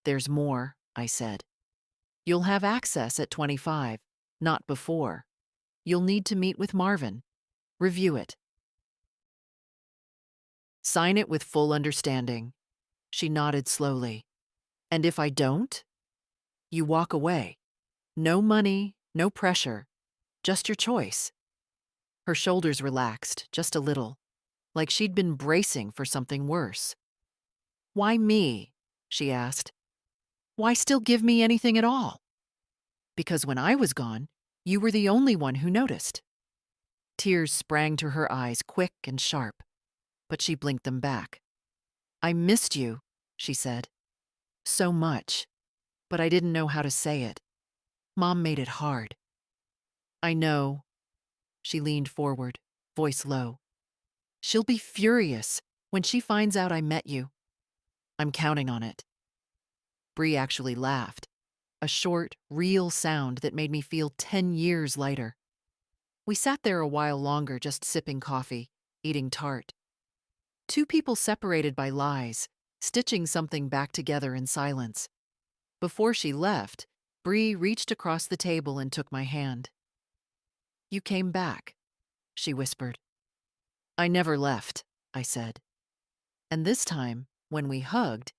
"There's more," I said. "You'll have access at 25, not before. You'll need to meet with Marvin. Review it. Sign it with full understanding." She nodded slowly. "And if I don't?" "You walk away. No money, no pressure. Just your choice." Her shoulders relaxed, just a little, like she'd been bracing for something worse. "Why me?" she asked. "Why still give me anything at all?" "Because when I was gone, you were the only one who noticed." Tears sprang to her eyes, quick and sharp. but she blinked them back. "I missed you," she said. "So much. But I didn't know how to say it. Mom made it hard." "I know." She leaned forward, voice low. "She'll be furious when she finds out I met you. I'm counting on it." Bree actually laughed, a short, real sound that made me feel 10 years lighter. We sat there a while longer, just sipping coffee, eating tart. Two people separated by lies, stitching something back together in silence. Before she left, Bree reached across the table and took my hand. "You came back," she whispered. "I never left," I said. And this time, when we hugged,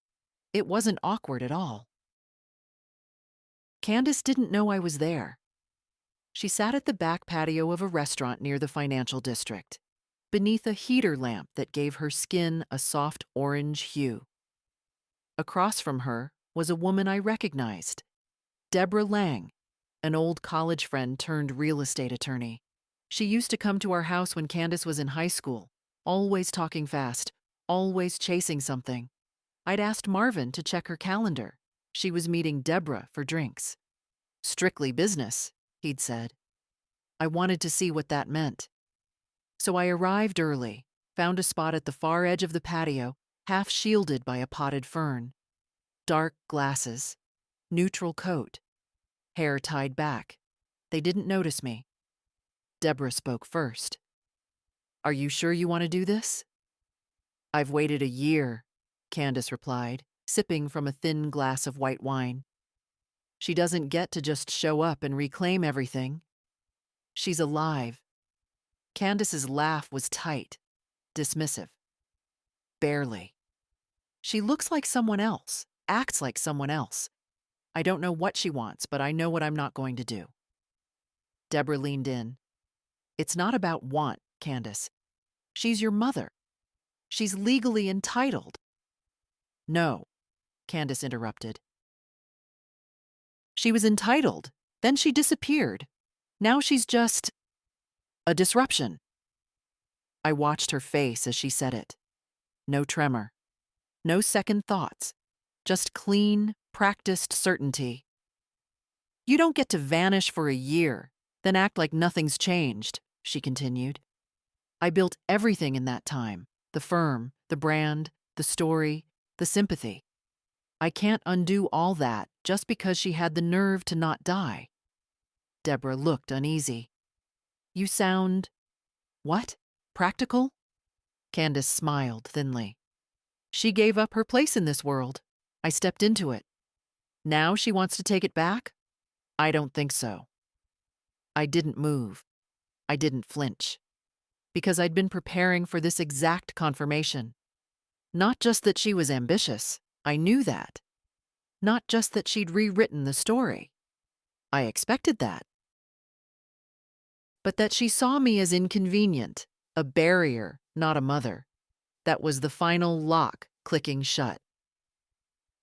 it wasn't awkward at all. Candace didn't know I was there. She sat at the back patio of a restaurant near the financial district, beneath a heater lamp that gave her skin a soft orange hue. Across from her was a woman I recognized, Deborah Lang, an old college friend turned real estate attorney. She used to come to our house when Candace was in high school, always talking fast, always chasing something. I'd asked Marvin to check her calendar. She was meeting Deborah for drinks. "Strictly business," he'd said. I wanted to see what that meant. So I arrived early, found a spot at the far edge of the patio, half shielded by a potted fern. Dark glasses, neutral coat, hair tied back. They didn't notice me. Deborah spoke first. "Are you sure you want to do this?" "I've waited a year," Candace replied, sipping from a thin glass of white wine. "She doesn't get to just show up and reclaim everything. She's alive." Candace's laugh was tight, dismissive. "Barely. She looks like someone else, acts like someone else. I don't know what she wants, but I know what I'm not going to do." Deborah leaned in. "It's not about want, Candace. She's your mother. She's legally entitled." "No," Candace interrupted. "She was entitled. Then she disappeared. Now she's just a disruption." I watched her face as she said it. No tremor. No second thoughts. Just clean, practiced certainty. "You don't get to vanish for a year, then act like nothing's changed," she continued. "I built everything in that time. The firm, the brand, the story, the sympathy. I can't undo all that just because she had the nerve to not die." Deborah looked uneasy. "You sound, what, practical?" Candace smiled thinly. "She gave up her place in this world. I stepped into it. Now she wants to take it back? I don't think so." I didn't move. I didn't flinch. Because I'd been preparing for this exact confirmation. Not just that she was ambitious. I knew that. Not just that she'd rewritten the story. I expected that. But that she saw me as inconvenient, a barrier, not a mother. That was the final lock clicking shut.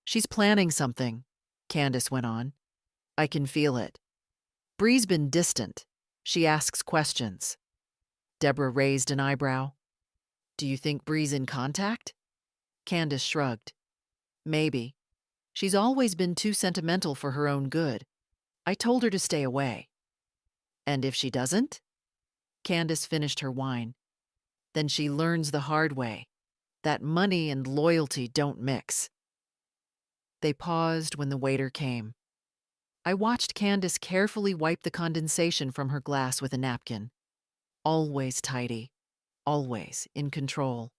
"She's planning something," Candace went on. "I can feel it. Bree's been distant. She asks questions." Deborah raised an eyebrow. "Do you think Bree's in contact?" Candace shrugged. "Maybe. She's always been too sentimental for her own good. I told her to stay away." "And if she doesn't?" Candace finished her wine. "Then she learns the hard way, that money and loyalty don't mix." They paused when the waiter came. I watched Candace carefully wipe the condensation from her glass with a napkin. Always tidy, always in control.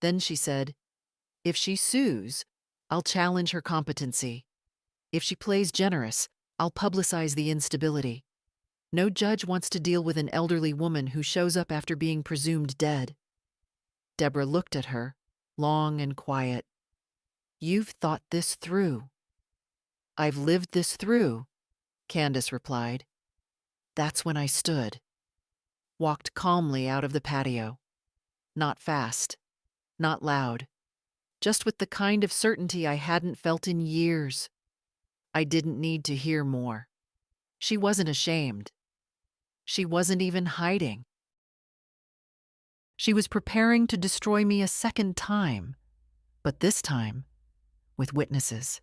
Then she said, "If she sues, I'll challenge her competency. If she plays generous, I'll publicize the instability. No judge wants to deal with an elderly woman who shows up after being presumed dead." Deborah looked at her, long and quiet. "You've thought this through." "I've lived this through," Candace replied. That's when I stood. Walked calmly out of the patio. Not fast. Not loud. Just with the kind of certainty I hadn't felt in years. I didn't need to hear more. She wasn't ashamed. She wasn't even hiding. She was preparing to destroy me a second time, but this time with witnesses.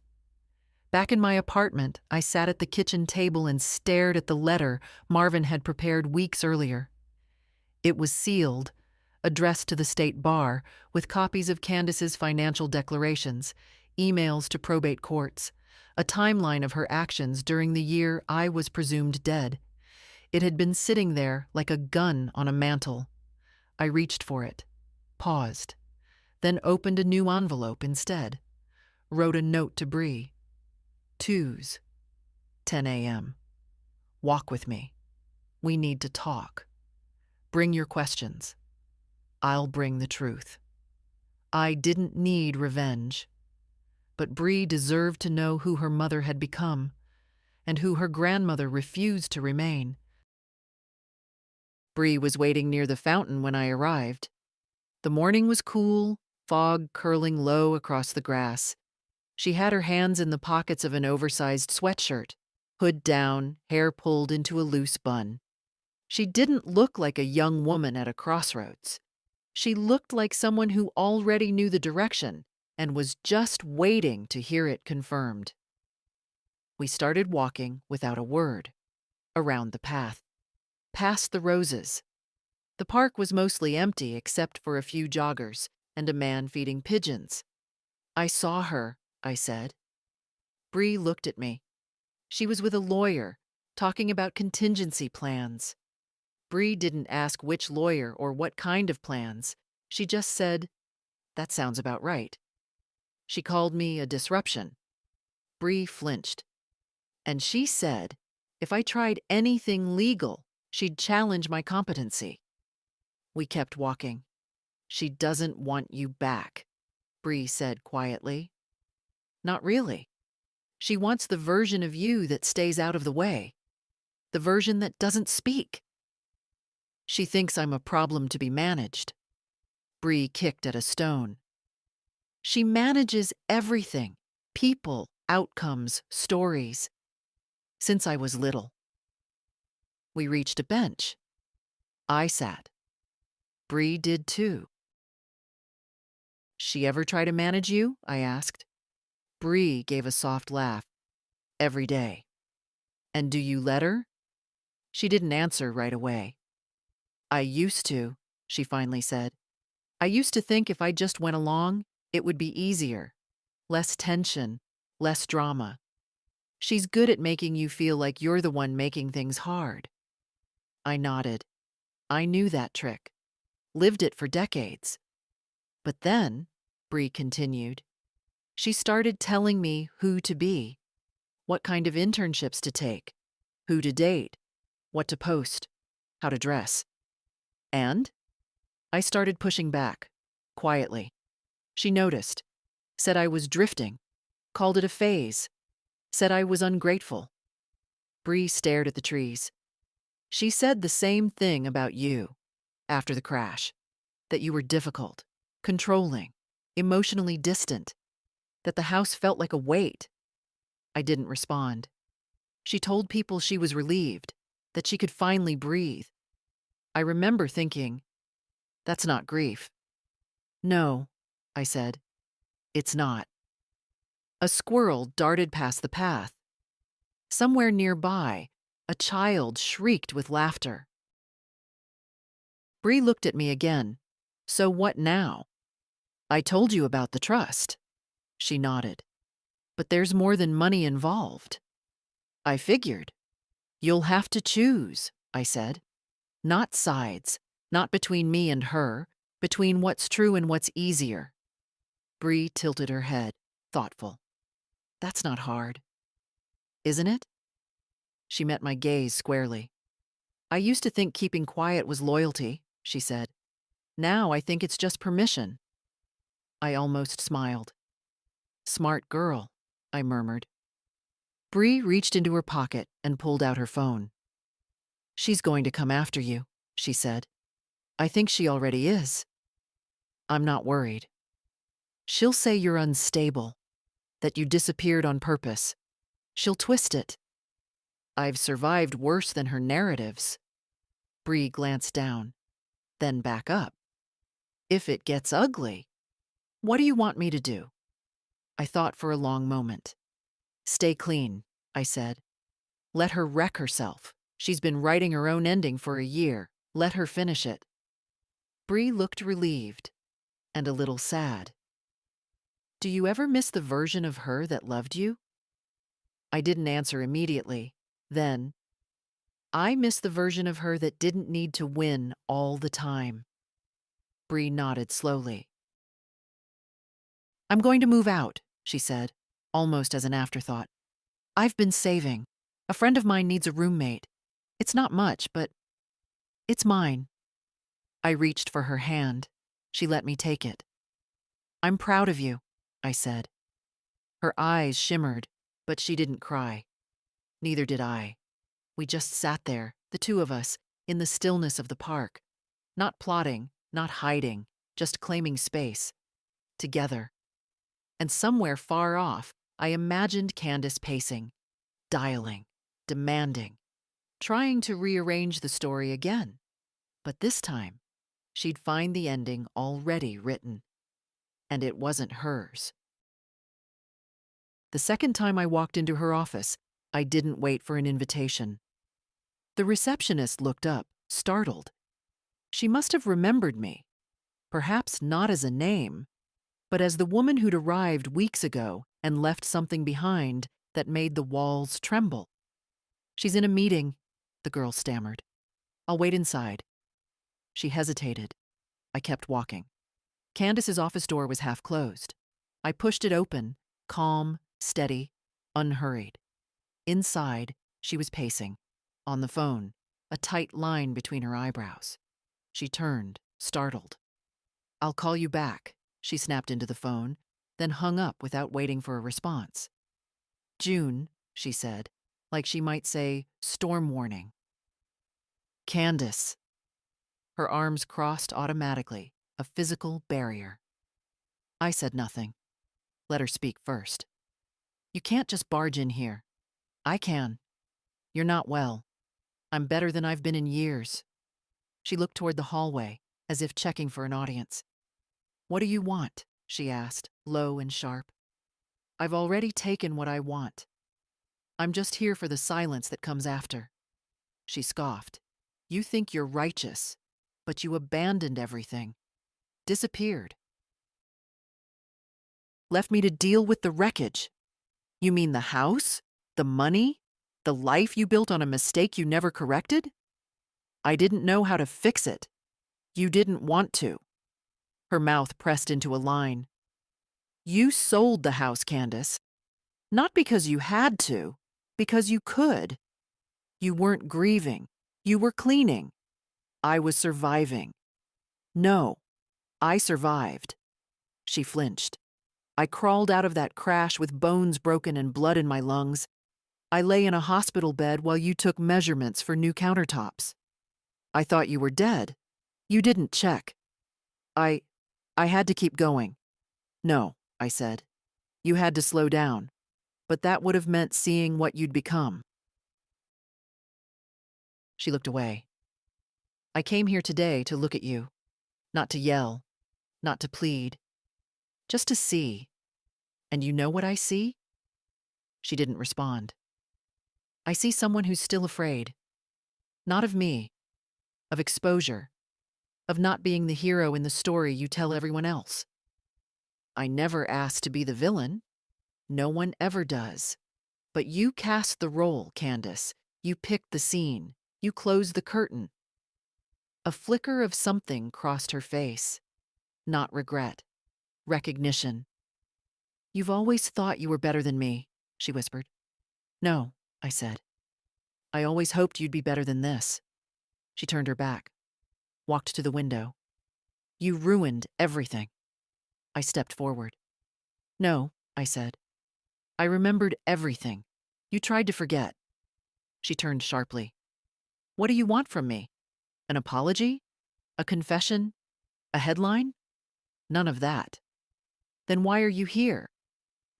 Back in my apartment, I sat at the kitchen table and stared at the letter Marvin had prepared weeks earlier. It was sealed, addressed to the state bar, with copies of Candace's financial declarations, emails to probate courts, a timeline of her actions during the year I was presumed dead. It had been sitting there like a gun on a mantel. I reached for it, paused, then opened a new envelope instead. Wrote a note to Bree. 2s, 10 a.m. Walk with me. We need to talk. Bring your questions. I'll bring the truth. I didn't need revenge, but Bree deserved to know who her mother had become and who her grandmother refused to remain. Bree was waiting near the fountain when I arrived. The morning was cool, fog curling low across the grass. She had her hands in the pockets of an oversized sweatshirt, hood down, hair pulled into a loose bun. She didn't look like a young woman at a crossroads. She looked like someone who already knew the direction and was just waiting to hear it confirmed. We started walking without a word, around the path, past the roses. The park was mostly empty except for a few joggers and a man feeding pigeons. I saw her, I said. Bree looked at me. She was with a lawyer, talking about contingency plans. Bree didn't ask which lawyer or what kind of plans. She just said, "That sounds about right." She called me a disruption. Bree flinched. And she said, if I tried anything legal, she'd challenge my competency. We kept walking. "She doesn't want you back," Bree said quietly. "Not really. She wants the version of you that stays out of the way, the version that doesn't speak. She thinks I'm a problem to be managed." Bree kicked at a stone. "She manages everything, people, outcomes, stories. Since I was little." We reached a bench. I sat. Bree did too. "She ever try to manage you?" I asked. Bree gave a soft laugh. "Every day." "And do you let her?" She didn't answer right away. "I used to," she finally said. "I used to think if I just went along, it would be easier. Less tension, less drama. She's good at making you feel like you're the one making things hard." I nodded. I knew that trick. Lived it for decades. But then, Bree continued, she started telling me who to be, what kind of internships to take, who to date, what to post, how to dress. And I started pushing back, quietly. She noticed, said I was drifting, called it a phase, said I was ungrateful. Bree stared at the trees. "She said the same thing about you, after the crash, that you were difficult, controlling, emotionally distant, that the house felt like a weight." I didn't respond. She told people she was relieved, that she could finally breathe. I remember thinking, that's not grief. "No," I said, "it's not." A squirrel darted past the path. Somewhere nearby, a child shrieked with laughter. Bree looked at me again. "So what now?" "I told you about the trust." She nodded. "But there's more than money involved." "I figured." "You'll have to choose," I said. "Not sides, not between me and her, between what's true and what's easier." Bree tilted her head, thoughtful. "That's not hard." "Isn't it?" She met my gaze squarely. "I used to think keeping quiet was loyalty," she said. "Now I think it's just permission." I almost smiled. "Smart girl," I murmured. Bree reached into her pocket and pulled out her phone. "She's going to come after you," she said. "I think she already is." "I'm not worried." "She'll say you're unstable, that you disappeared on purpose. She'll twist it." "I've survived worse than her narratives." Bree glanced down, then back up. If it gets ugly, what do you want me to do? I thought for a long moment. Stay clean, I said. Let her wreck herself. She's been writing her own ending for a year. Let her finish it. Bree looked relieved and a little sad. Do you ever miss the version of her that loved you? I didn't answer immediately. Then, I miss the version of her that didn't need to win all the time. Bree nodded slowly. I'm going to move out, she said, almost as an afterthought. I've been saving. A friend of mine needs a roommate. It's not much, but it's mine. I reached for her hand. She let me take it. I'm proud of you, I said. Her eyes shimmered, but she didn't cry. Neither did I. We just sat there, the two of us, in the stillness of the park. Not plotting, not hiding, just claiming space. Together. And somewhere far off, I imagined Candace pacing, dialing, demanding, trying to rearrange the story again. But this time, she'd find the ending already written. And it wasn't hers. The second time I walked into her office, I didn't wait for an invitation. The receptionist looked up, startled. She must have remembered me, perhaps not as a name, but as the woman who'd arrived weeks ago and left something behind that made the walls tremble. She's in a meeting, the girl stammered. I'll wait inside. She hesitated. I kept walking. Candace's office door was half closed. I pushed it open, calm, steady, unhurried. Inside, she was pacing. On the phone, a tight line between her eyebrows. She turned, startled. I'll call you back, she snapped into the phone, then hung up without waiting for a response. June, she said, like she might say, storm warning. Candace. Her arms crossed automatically, a physical barrier. I said nothing. Let her speak first. You can't just barge in here. I can. You're not well. I'm better than I've been in years. She looked toward the hallway, as if checking for an audience. What do you want? She asked, low and sharp. I've already taken what I want. I'm just here for the silence that comes after. She scoffed. You think you're righteous, but you abandoned everything. Disappeared. Left me to deal with the wreckage. You mean the house? The money? The life you built on a mistake you never corrected? I didn't know how to fix it. You didn't want to. Her mouth pressed into a line. You sold the house, Candace. Not because you had to, because you could. You weren't grieving. You were cleaning. I was surviving. No, I survived. She flinched. I crawled out of that crash with bones broken and blood in my lungs. I lay in a hospital bed while you took measurements for new countertops. I thought you were dead. You didn't check. I had to keep going. No, I said. You had to slow down. But that would have meant seeing what you'd become. She looked away. I came here today to look at you. Not to yell. Not to plead. Just to see. And you know what I see? She didn't respond. I see someone who's still afraid. Not of me. Of exposure. Of not being the hero in the story you tell everyone else. I never asked to be the villain. No one ever does. But you cast the role, Candace. You picked the scene. You closed the curtain. A flicker of something crossed her face. Not regret. Recognition. You've always thought you were better than me, she whispered. No, I said. I always hoped you'd be better than this. She turned her back. Walked to the window. You ruined everything. I stepped forward. No, I said. I remembered everything. You tried to forget. She turned sharply. What do you want from me? An apology? A confession? A headline? None of that. Then why are you here?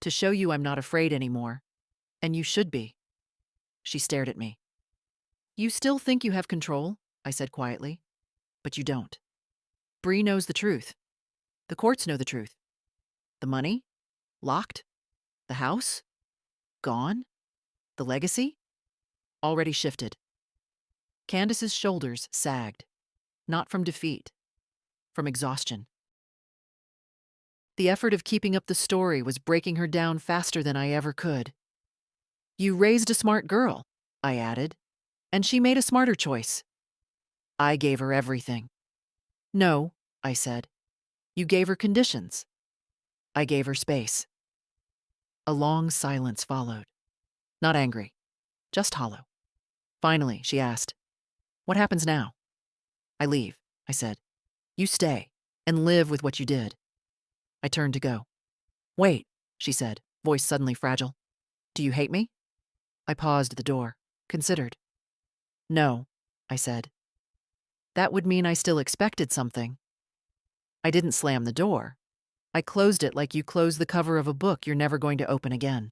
To show you I'm not afraid anymore. And you should be. She stared at me. You still think you have control? I said quietly. But you don't. Bree knows the truth. The courts know the truth. The money? Locked? The house? Gone? The legacy? Already shifted. Candace's shoulders sagged, not from defeat, from exhaustion. The effort of keeping up the story was breaking her down faster than I ever could. You raised a smart girl, I added, and she made a smarter choice. I gave her everything. No, I said. You gave her conditions. I gave her space. A long silence followed. Not angry, just hollow. Finally, she asked, "What happens now?" "I leave," I said. "You stay and live with what you did." I turned to go. "Wait," she said, voice suddenly fragile. "Do you hate me?" I paused at the door, considered. "No," I said. That would mean I still expected something. I didn't slam the door. I closed it like you close the cover of a book you're never going to open again.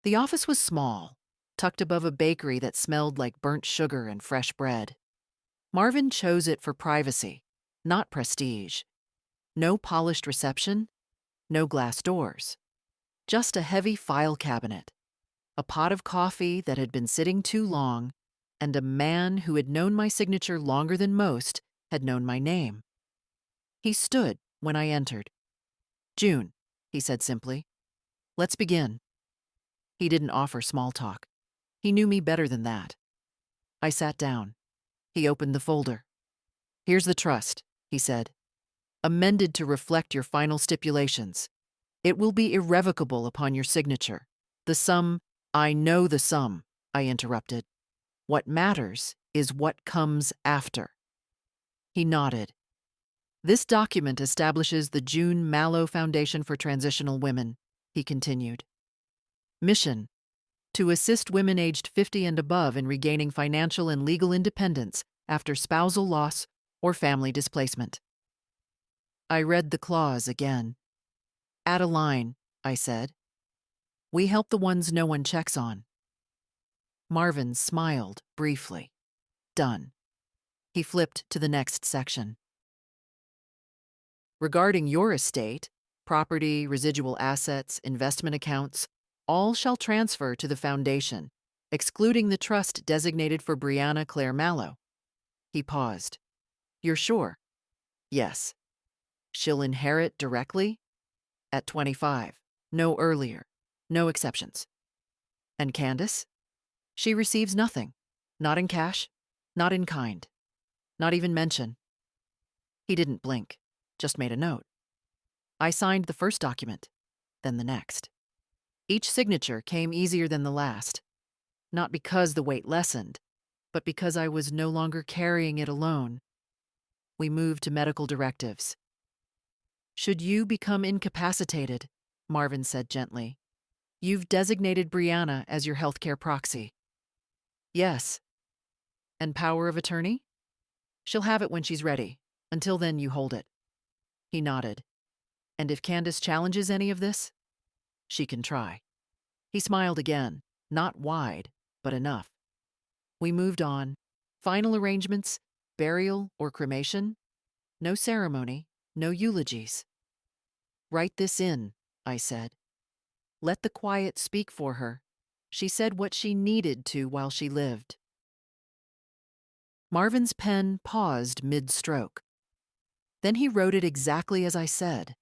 The office was small, tucked above a bakery that smelled like burnt sugar and fresh bread. Marvin chose it for privacy, not prestige. No polished reception, no glass doors. Just a heavy file cabinet, a pot of coffee that had been sitting too long, and a man who had known my signature longer than most had known my name. He stood when I entered. "June," he said simply. "Let's begin." He didn't offer small talk. He knew me better than that. I sat down. He opened the folder. "Here's the trust," he said. "Amended to reflect your final stipulations. It will be irrevocable upon your signature. The sum—" "I know the sum," I interrupted. "What matters is what comes after." He nodded. "This document establishes the June Mallow Foundation for Transitional Women," he continued. "Mission: to assist women aged 50 and above in regaining financial and legal independence after spousal loss or family displacement." I read the clause again. "Add a line," I said. "We help the ones no one checks on." Marvin smiled briefly. Done. He flipped to the next section. "Regarding your estate, property, residual assets, investment accounts, all shall transfer to the foundation, excluding the trust designated for Brianna Claire Mallow." He paused. "You're sure?" "Yes." "She'll inherit directly?" "At 25. No earlier. No exceptions." "And Candace?" "She receives nothing. Not in cash, not in kind, not even mention." He didn't blink, just made a note. I signed the first document, then the next. Each signature came easier than the last, not because the weight lessened, but because I was no longer carrying it alone. We moved to medical directives. "Should you become incapacitated," Marvin said gently, "you've designated Brianna as your healthcare proxy." "Yes." "And power of attorney?" "She'll have it when she's ready. Until then, you hold it." He nodded. "And if Candace challenges any of this?" "She can try." He smiled again, not wide, but enough. We moved on. Final arrangements, burial or cremation. No ceremony, no eulogies. "Write this in," I said. "Let the quiet speak for her. She said what she needed to while she lived." Marvin's pen paused mid-stroke. Then he wrote it exactly as I said.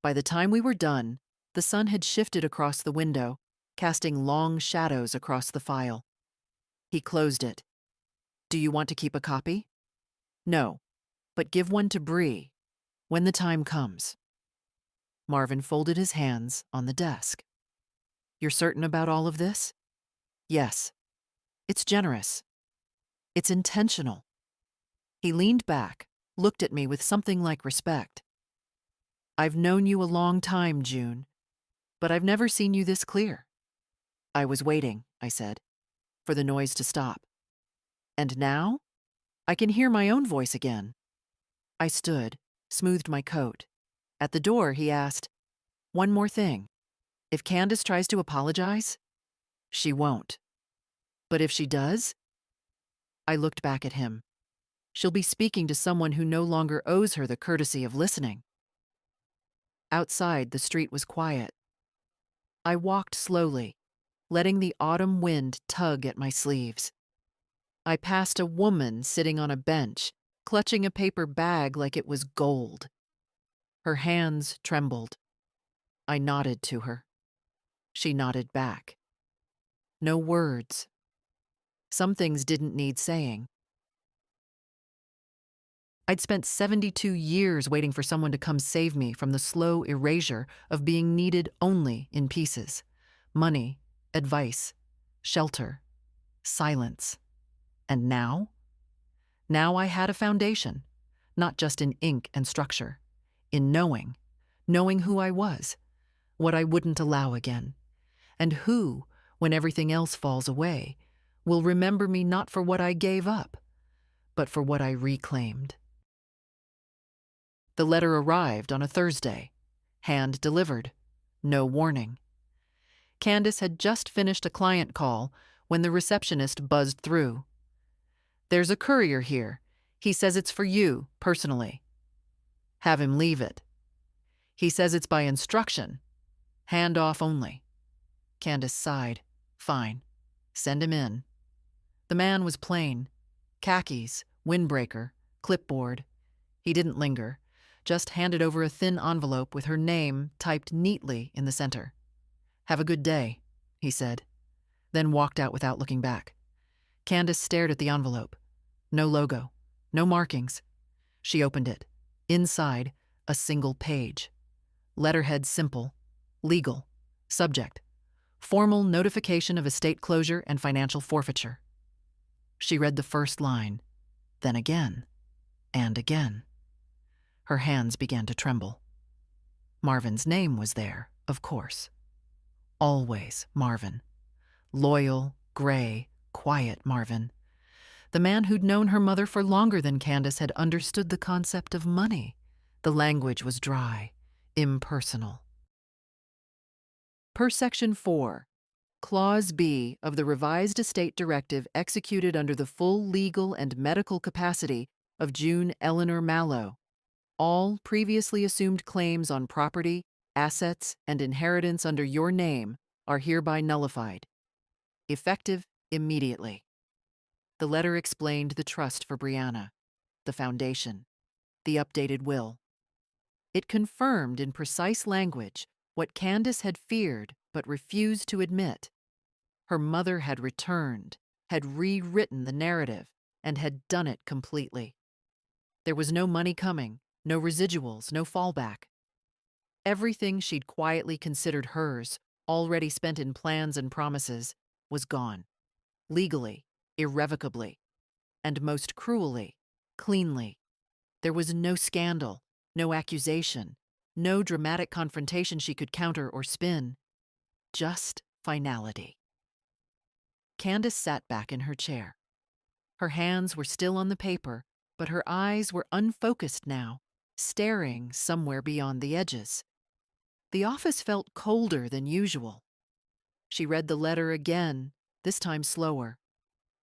By the time we were done, the sun had shifted across the window, casting long shadows across the file. He closed it. "Do you want to keep a copy?" "No, but give one to Bree when the time comes." Marvin folded his hands on the desk. "You're certain about all of this?" "Yes." "It's generous. It's intentional." He leaned back, looked at me with something like respect. "I've known you a long time, June, but I've never seen you this clear." "I was waiting," I said, "for the noise to stop. And now, I can hear my own voice again." I stood, smoothed my coat. At the door, he asked, "One more thing. If Candace tries to apologize?" "She won't." "But if she does?" I looked back at him. She'll be speaking to someone who no longer owes her the courtesy of listening. Outside, the street was quiet. I walked slowly, letting the autumn wind tug at my sleeves. I passed a woman sitting on a bench, clutching a paper bag like it was gold. Her hands trembled. I nodded to her. She nodded back. No words. Some things didn't need saying. I'd spent 72 years waiting for someone to come save me from the slow erasure of being needed only in pieces. Money, advice, shelter, silence. And now? Now I had a foundation, not just in ink and structure, in knowing who I was, what I wouldn't allow again, and who, when everything else falls away, will remember me not for what I gave up, but for what I reclaimed. The letter arrived on a Thursday, hand-delivered, no warning. Candace had just finished a client call when the receptionist buzzed through. "There's a courier here. He says it's for you, personally. Have him leave it. He says it's by instruction. Hand off only." Candace sighed. "Fine. Send him in." The man was plain. Khakis, windbreaker, clipboard. He didn't linger, just handed over a thin envelope with her name typed neatly in the center. "Have a good day," he said, then walked out without looking back. Candace stared at the envelope. No logo, no markings. She opened it. Inside, a single page. Letterhead simple, legal, subject, formal notification of estate closure and financial forfeiture. She read the first line, then again, and again. Her hands began to tremble. Marvin's name was there, of course. Always Marvin. Loyal, gray, quiet Marvin. The man who'd known her mother for longer than Candace had understood the concept of money. The language was dry, impersonal. Per Section 4, Clause B of the Revised Estate Directive executed under the full legal and medical capacity of June Eleanor Mallow, all previously assumed claims on property, assets, and inheritance under your name are hereby nullified. Effective immediately. The letter explained the trust for Brianna, the foundation, the updated will. It confirmed in precise language what Candace had feared but refused to admit. Her mother had returned, had rewritten the narrative, and had done it completely. There was no money coming, no residuals, no fallback. Everything she'd quietly considered hers, already spent in plans and promises, was gone. Legally, irrevocably, and most cruelly, cleanly. There was no scandal, no accusation, no dramatic confrontation she could counter or spin. Just finality. Candace sat back in her chair. Her hands were still on the paper, but her eyes were unfocused now, staring somewhere beyond the edges. The office felt colder than usual. She read the letter again, this time slower.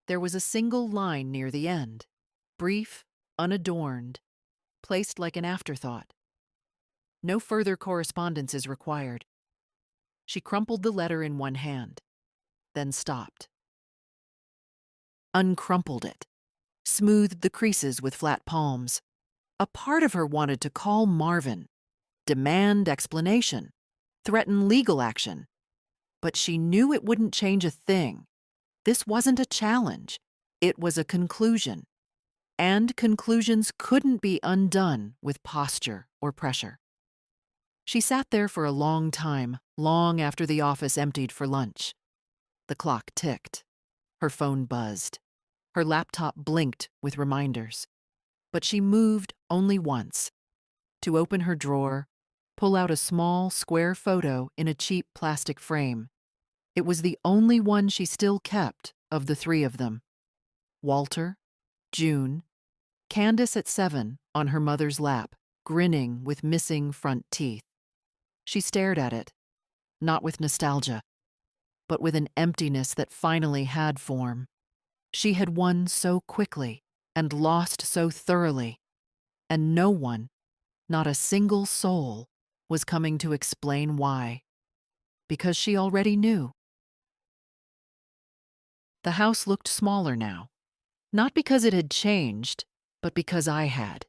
There was a single line near the end, brief, unadorned, placed like an afterthought. No further correspondence is required. She crumpled the letter in one hand, then stopped. Uncrumpled it, smoothed the creases with flat palms. A part of her wanted to call Marvin, demand explanation, threaten legal action. But she knew it wouldn't change a thing. This wasn't a challenge. It was a conclusion. And conclusions couldn't be undone with posture or pressure. She sat there for a long time, long after the office emptied for lunch. The clock ticked. Her phone buzzed. Her laptop blinked with reminders. But she moved only once. To open her drawer, pull out a small, square photo in a cheap plastic frame. It was the only one she still kept of the three of them. Walter, June, Candace at 7 on her mother's lap, grinning with missing front teeth. She stared at it, not with nostalgia, but with an emptiness that finally had form. She had won so quickly, and lost so thoroughly, and no one, not a single soul, was coming to explain why, because she already knew. The house looked smaller now, not because it had changed, but because I had.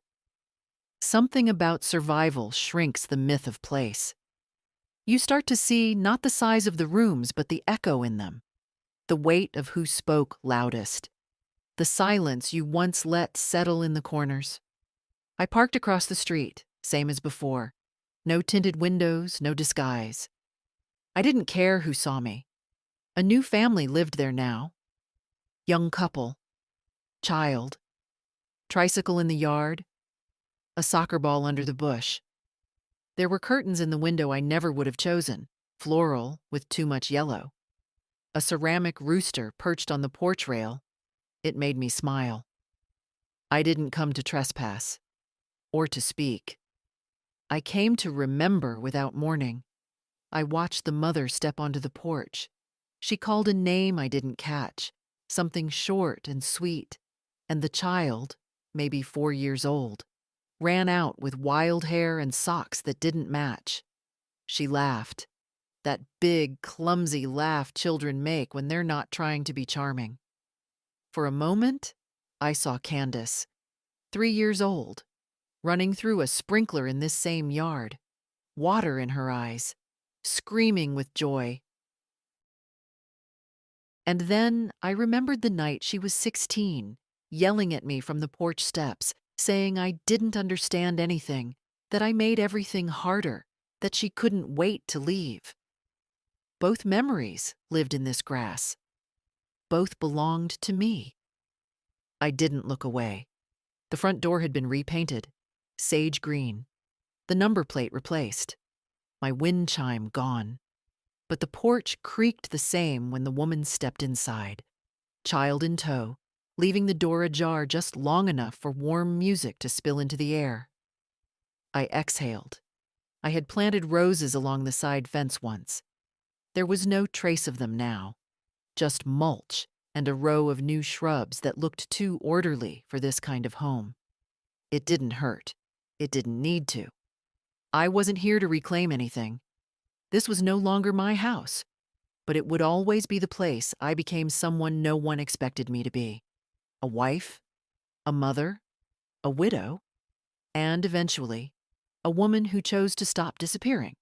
Something about survival shrinks the myth of place. You start to see not the size of the rooms, but the echo in them, the weight of who spoke loudest, the silence you once let settle in the corners. I parked across the street, same as before. No tinted windows, no disguise. I didn't care who saw me. A new family lived there now. Young couple, child, tricycle in the yard, a soccer ball under the bush. There were curtains in the window I never would have chosen, floral with too much yellow. A ceramic rooster perched on the porch rail. It made me smile. I didn't come to trespass, or to speak. I came to remember without mourning. I watched the mother step onto the porch. She called a name I didn't catch, something short and sweet, and the child, maybe 4 years old, ran out with wild hair and socks that didn't match. She laughed, that big, clumsy laugh children make when they're not trying to be charming. For a moment, I saw Candace, 3 years old, running through a sprinkler in this same yard, water in her eyes, screaming with joy. And then I remembered the night she was 16, yelling at me from the porch steps, saying I didn't understand anything, that I made everything harder, that she couldn't wait to leave. Both memories lived in this grass. Both belonged to me. I didn't look away. The front door had been repainted, sage green, the number plate replaced, my wind chime gone. But the porch creaked the same when the woman stepped inside, child in tow, leaving the door ajar just long enough for warm music to spill into the air. I exhaled. I had planted roses along the side fence once. There was no trace of them now, just mulch and a row of new shrubs that looked too orderly for this kind of home. It didn't hurt. It didn't need to. I wasn't here to reclaim anything. This was no longer my house, but it would always be the place I became someone no one expected me to be. A wife, a mother, a widow, and eventually, a woman who chose to stop disappearing.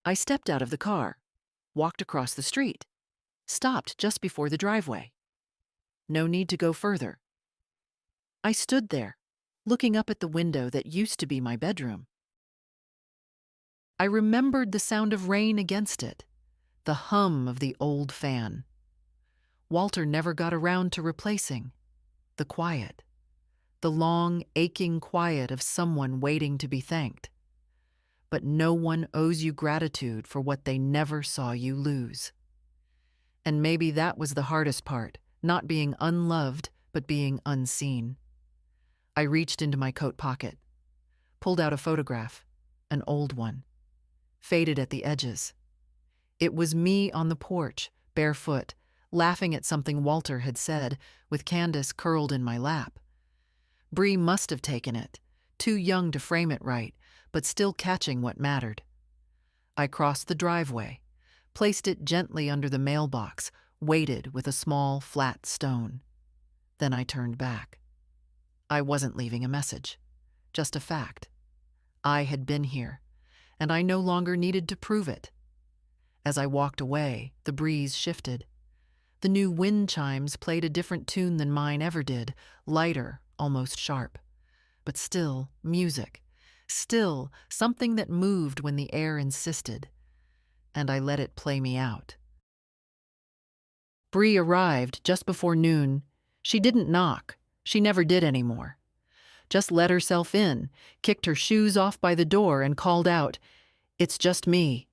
I stepped out of the car, walked across the street, stopped just before the driveway. No need to go further. I stood there, looking up at the window that used to be my bedroom. I remembered the sound of rain against it, the hum of the old fan. Walter never got around to replacing the quiet, the long, aching quiet of someone waiting to be thanked. But no one owes you gratitude for what they never saw you lose. And maybe that was the hardest part, not being unloved, but being unseen. I reached into my coat pocket, pulled out a photograph, an old one, faded at the edges. It was me on the porch, barefoot, laughing at something Walter had said, with Candace curled in my lap. Bree must have taken it, too young to frame it right, but still catching what mattered. I crossed the driveway, placed it gently under the mailbox, weighted with a small, flat stone. Then I turned back. I wasn't leaving a message, just a fact. I had been here, and I no longer needed to prove it. As I walked away, the breeze shifted. The new wind chimes played a different tune than mine ever did, lighter, almost sharp. But still, music. Still, something that moved when the air insisted. And I let it play me out. Bree arrived just before noon. She didn't knock. She never did anymore. Just let herself in, kicked her shoes off by the door and called out, "It's just me,"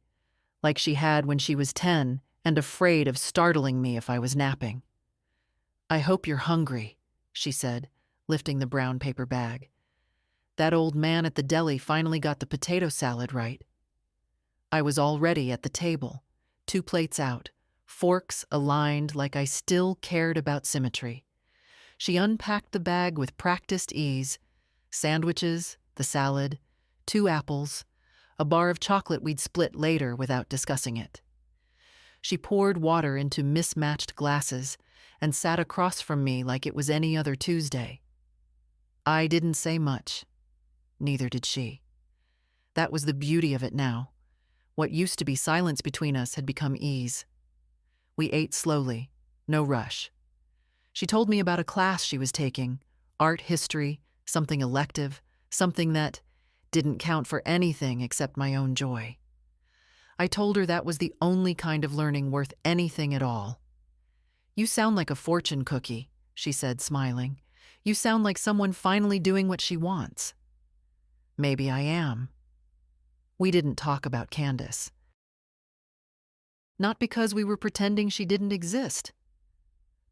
like she had when she was 10 and afraid of startling me if I was napping. "I hope you're hungry," she said, lifting the brown paper bag. That old man at the deli finally got the potato salad right. I was already at the table, 2 plates out, forks aligned like I still cared about symmetry. She unpacked the bag with practiced ease: sandwiches, the salad, 2 apples, a bar of chocolate we'd split later without discussing it. She poured water into mismatched glasses and sat across from me like it was any other Tuesday. I didn't say much. Neither did she. That was the beauty of it now. What used to be silence between us had become ease. We ate slowly, no rush. She told me about a class she was taking, art history, something elective, something that didn't count for anything except my own joy. I told her that was the only kind of learning worth anything at all. "You sound like a fortune cookie," she said, smiling. "You sound like someone finally doing what she wants." Maybe I am. We didn't talk about Candace. Not because we were pretending she didn't exist,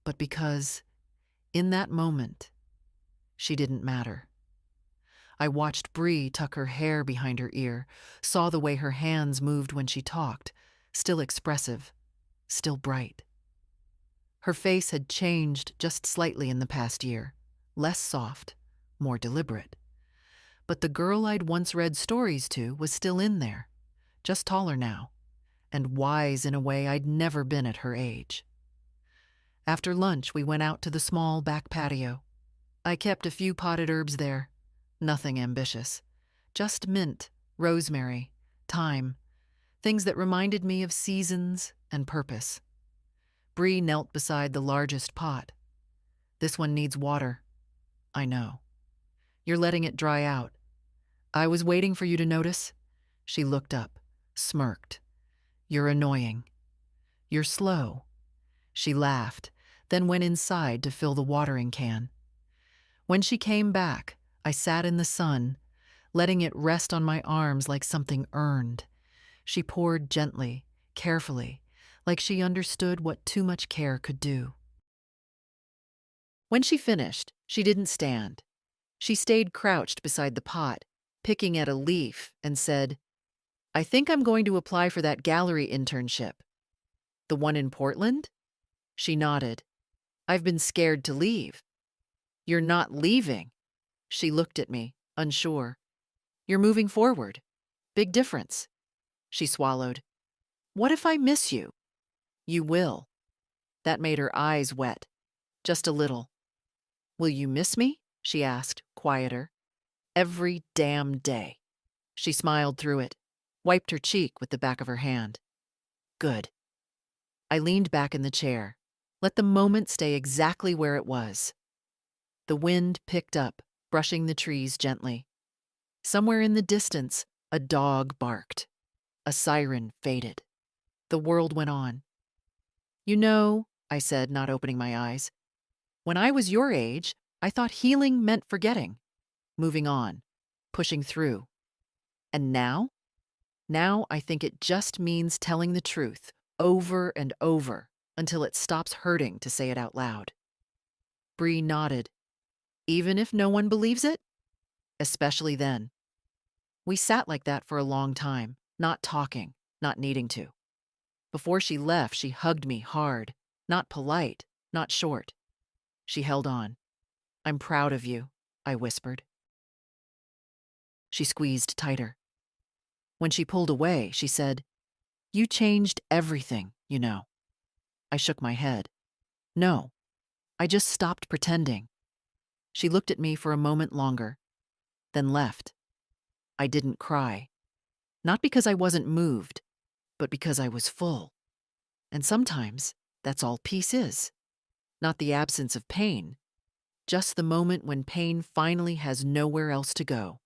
but because, in that moment, she didn't matter. I watched Bree tuck her hair behind her ear, saw the way her hands moved when she talked, still expressive, still bright. Her face had changed just slightly in the past year, less soft, more deliberate. But the girl I'd once read stories to was still in there, just taller now, and wise in a way I'd never been at her age. After lunch, we went out to the small back patio. I kept a few potted herbs there, nothing ambitious, just mint, rosemary, thyme, things that reminded me of seasons and purpose. Bree knelt beside the largest pot. "This one needs water." "I know. You're letting it dry out. I was waiting for you to notice." She looked up, smirked. "You're annoying. You're slow." She laughed, then went inside to fill the watering can. When she came back, I sat in the sun, letting it rest on my arms like something earned. She poured gently, carefully, like she understood what too much care could do. When she finished, she didn't stand. She stayed crouched beside the pot, picking at a leaf, and said, "I think I'm going to apply for that gallery internship." "The one in Portland?" She nodded. "I've been scared to leave." "You're not leaving." She looked at me, unsure. "You're moving forward. Big difference." She swallowed. "What if I miss you?" "You will." That made her eyes wet. Just a little. "Will you miss me?" she asked, quieter. "Every damn day." She smiled through it, wiped her cheek with the back of her hand. "Good." I leaned back in the chair. Let the moment stay exactly where it was. The wind picked up, brushing the trees gently. Somewhere in the distance, a dog barked. A siren faded. The world went on. "You know," I said, not opening my eyes, "when I was your age, I thought healing meant forgetting, moving on, pushing through. And now? Now I think it just means telling the truth over and over until it stops hurting to say it out loud." Bree nodded. "Even if no one believes it?" "Especially then." We sat like that for a long time, not talking, not needing to. Before she left, she hugged me hard, not polite, not short. She held on. "I'm proud of you," I whispered. She squeezed tighter. When she pulled away, she said, "You changed everything, you know." I shook my head. "No, I just stopped pretending." She looked at me for a moment longer, then left. I didn't cry. Not because I wasn't moved, but because I was full. And sometimes that's all peace is. Not the absence of pain, just the moment when pain finally has nowhere else to go.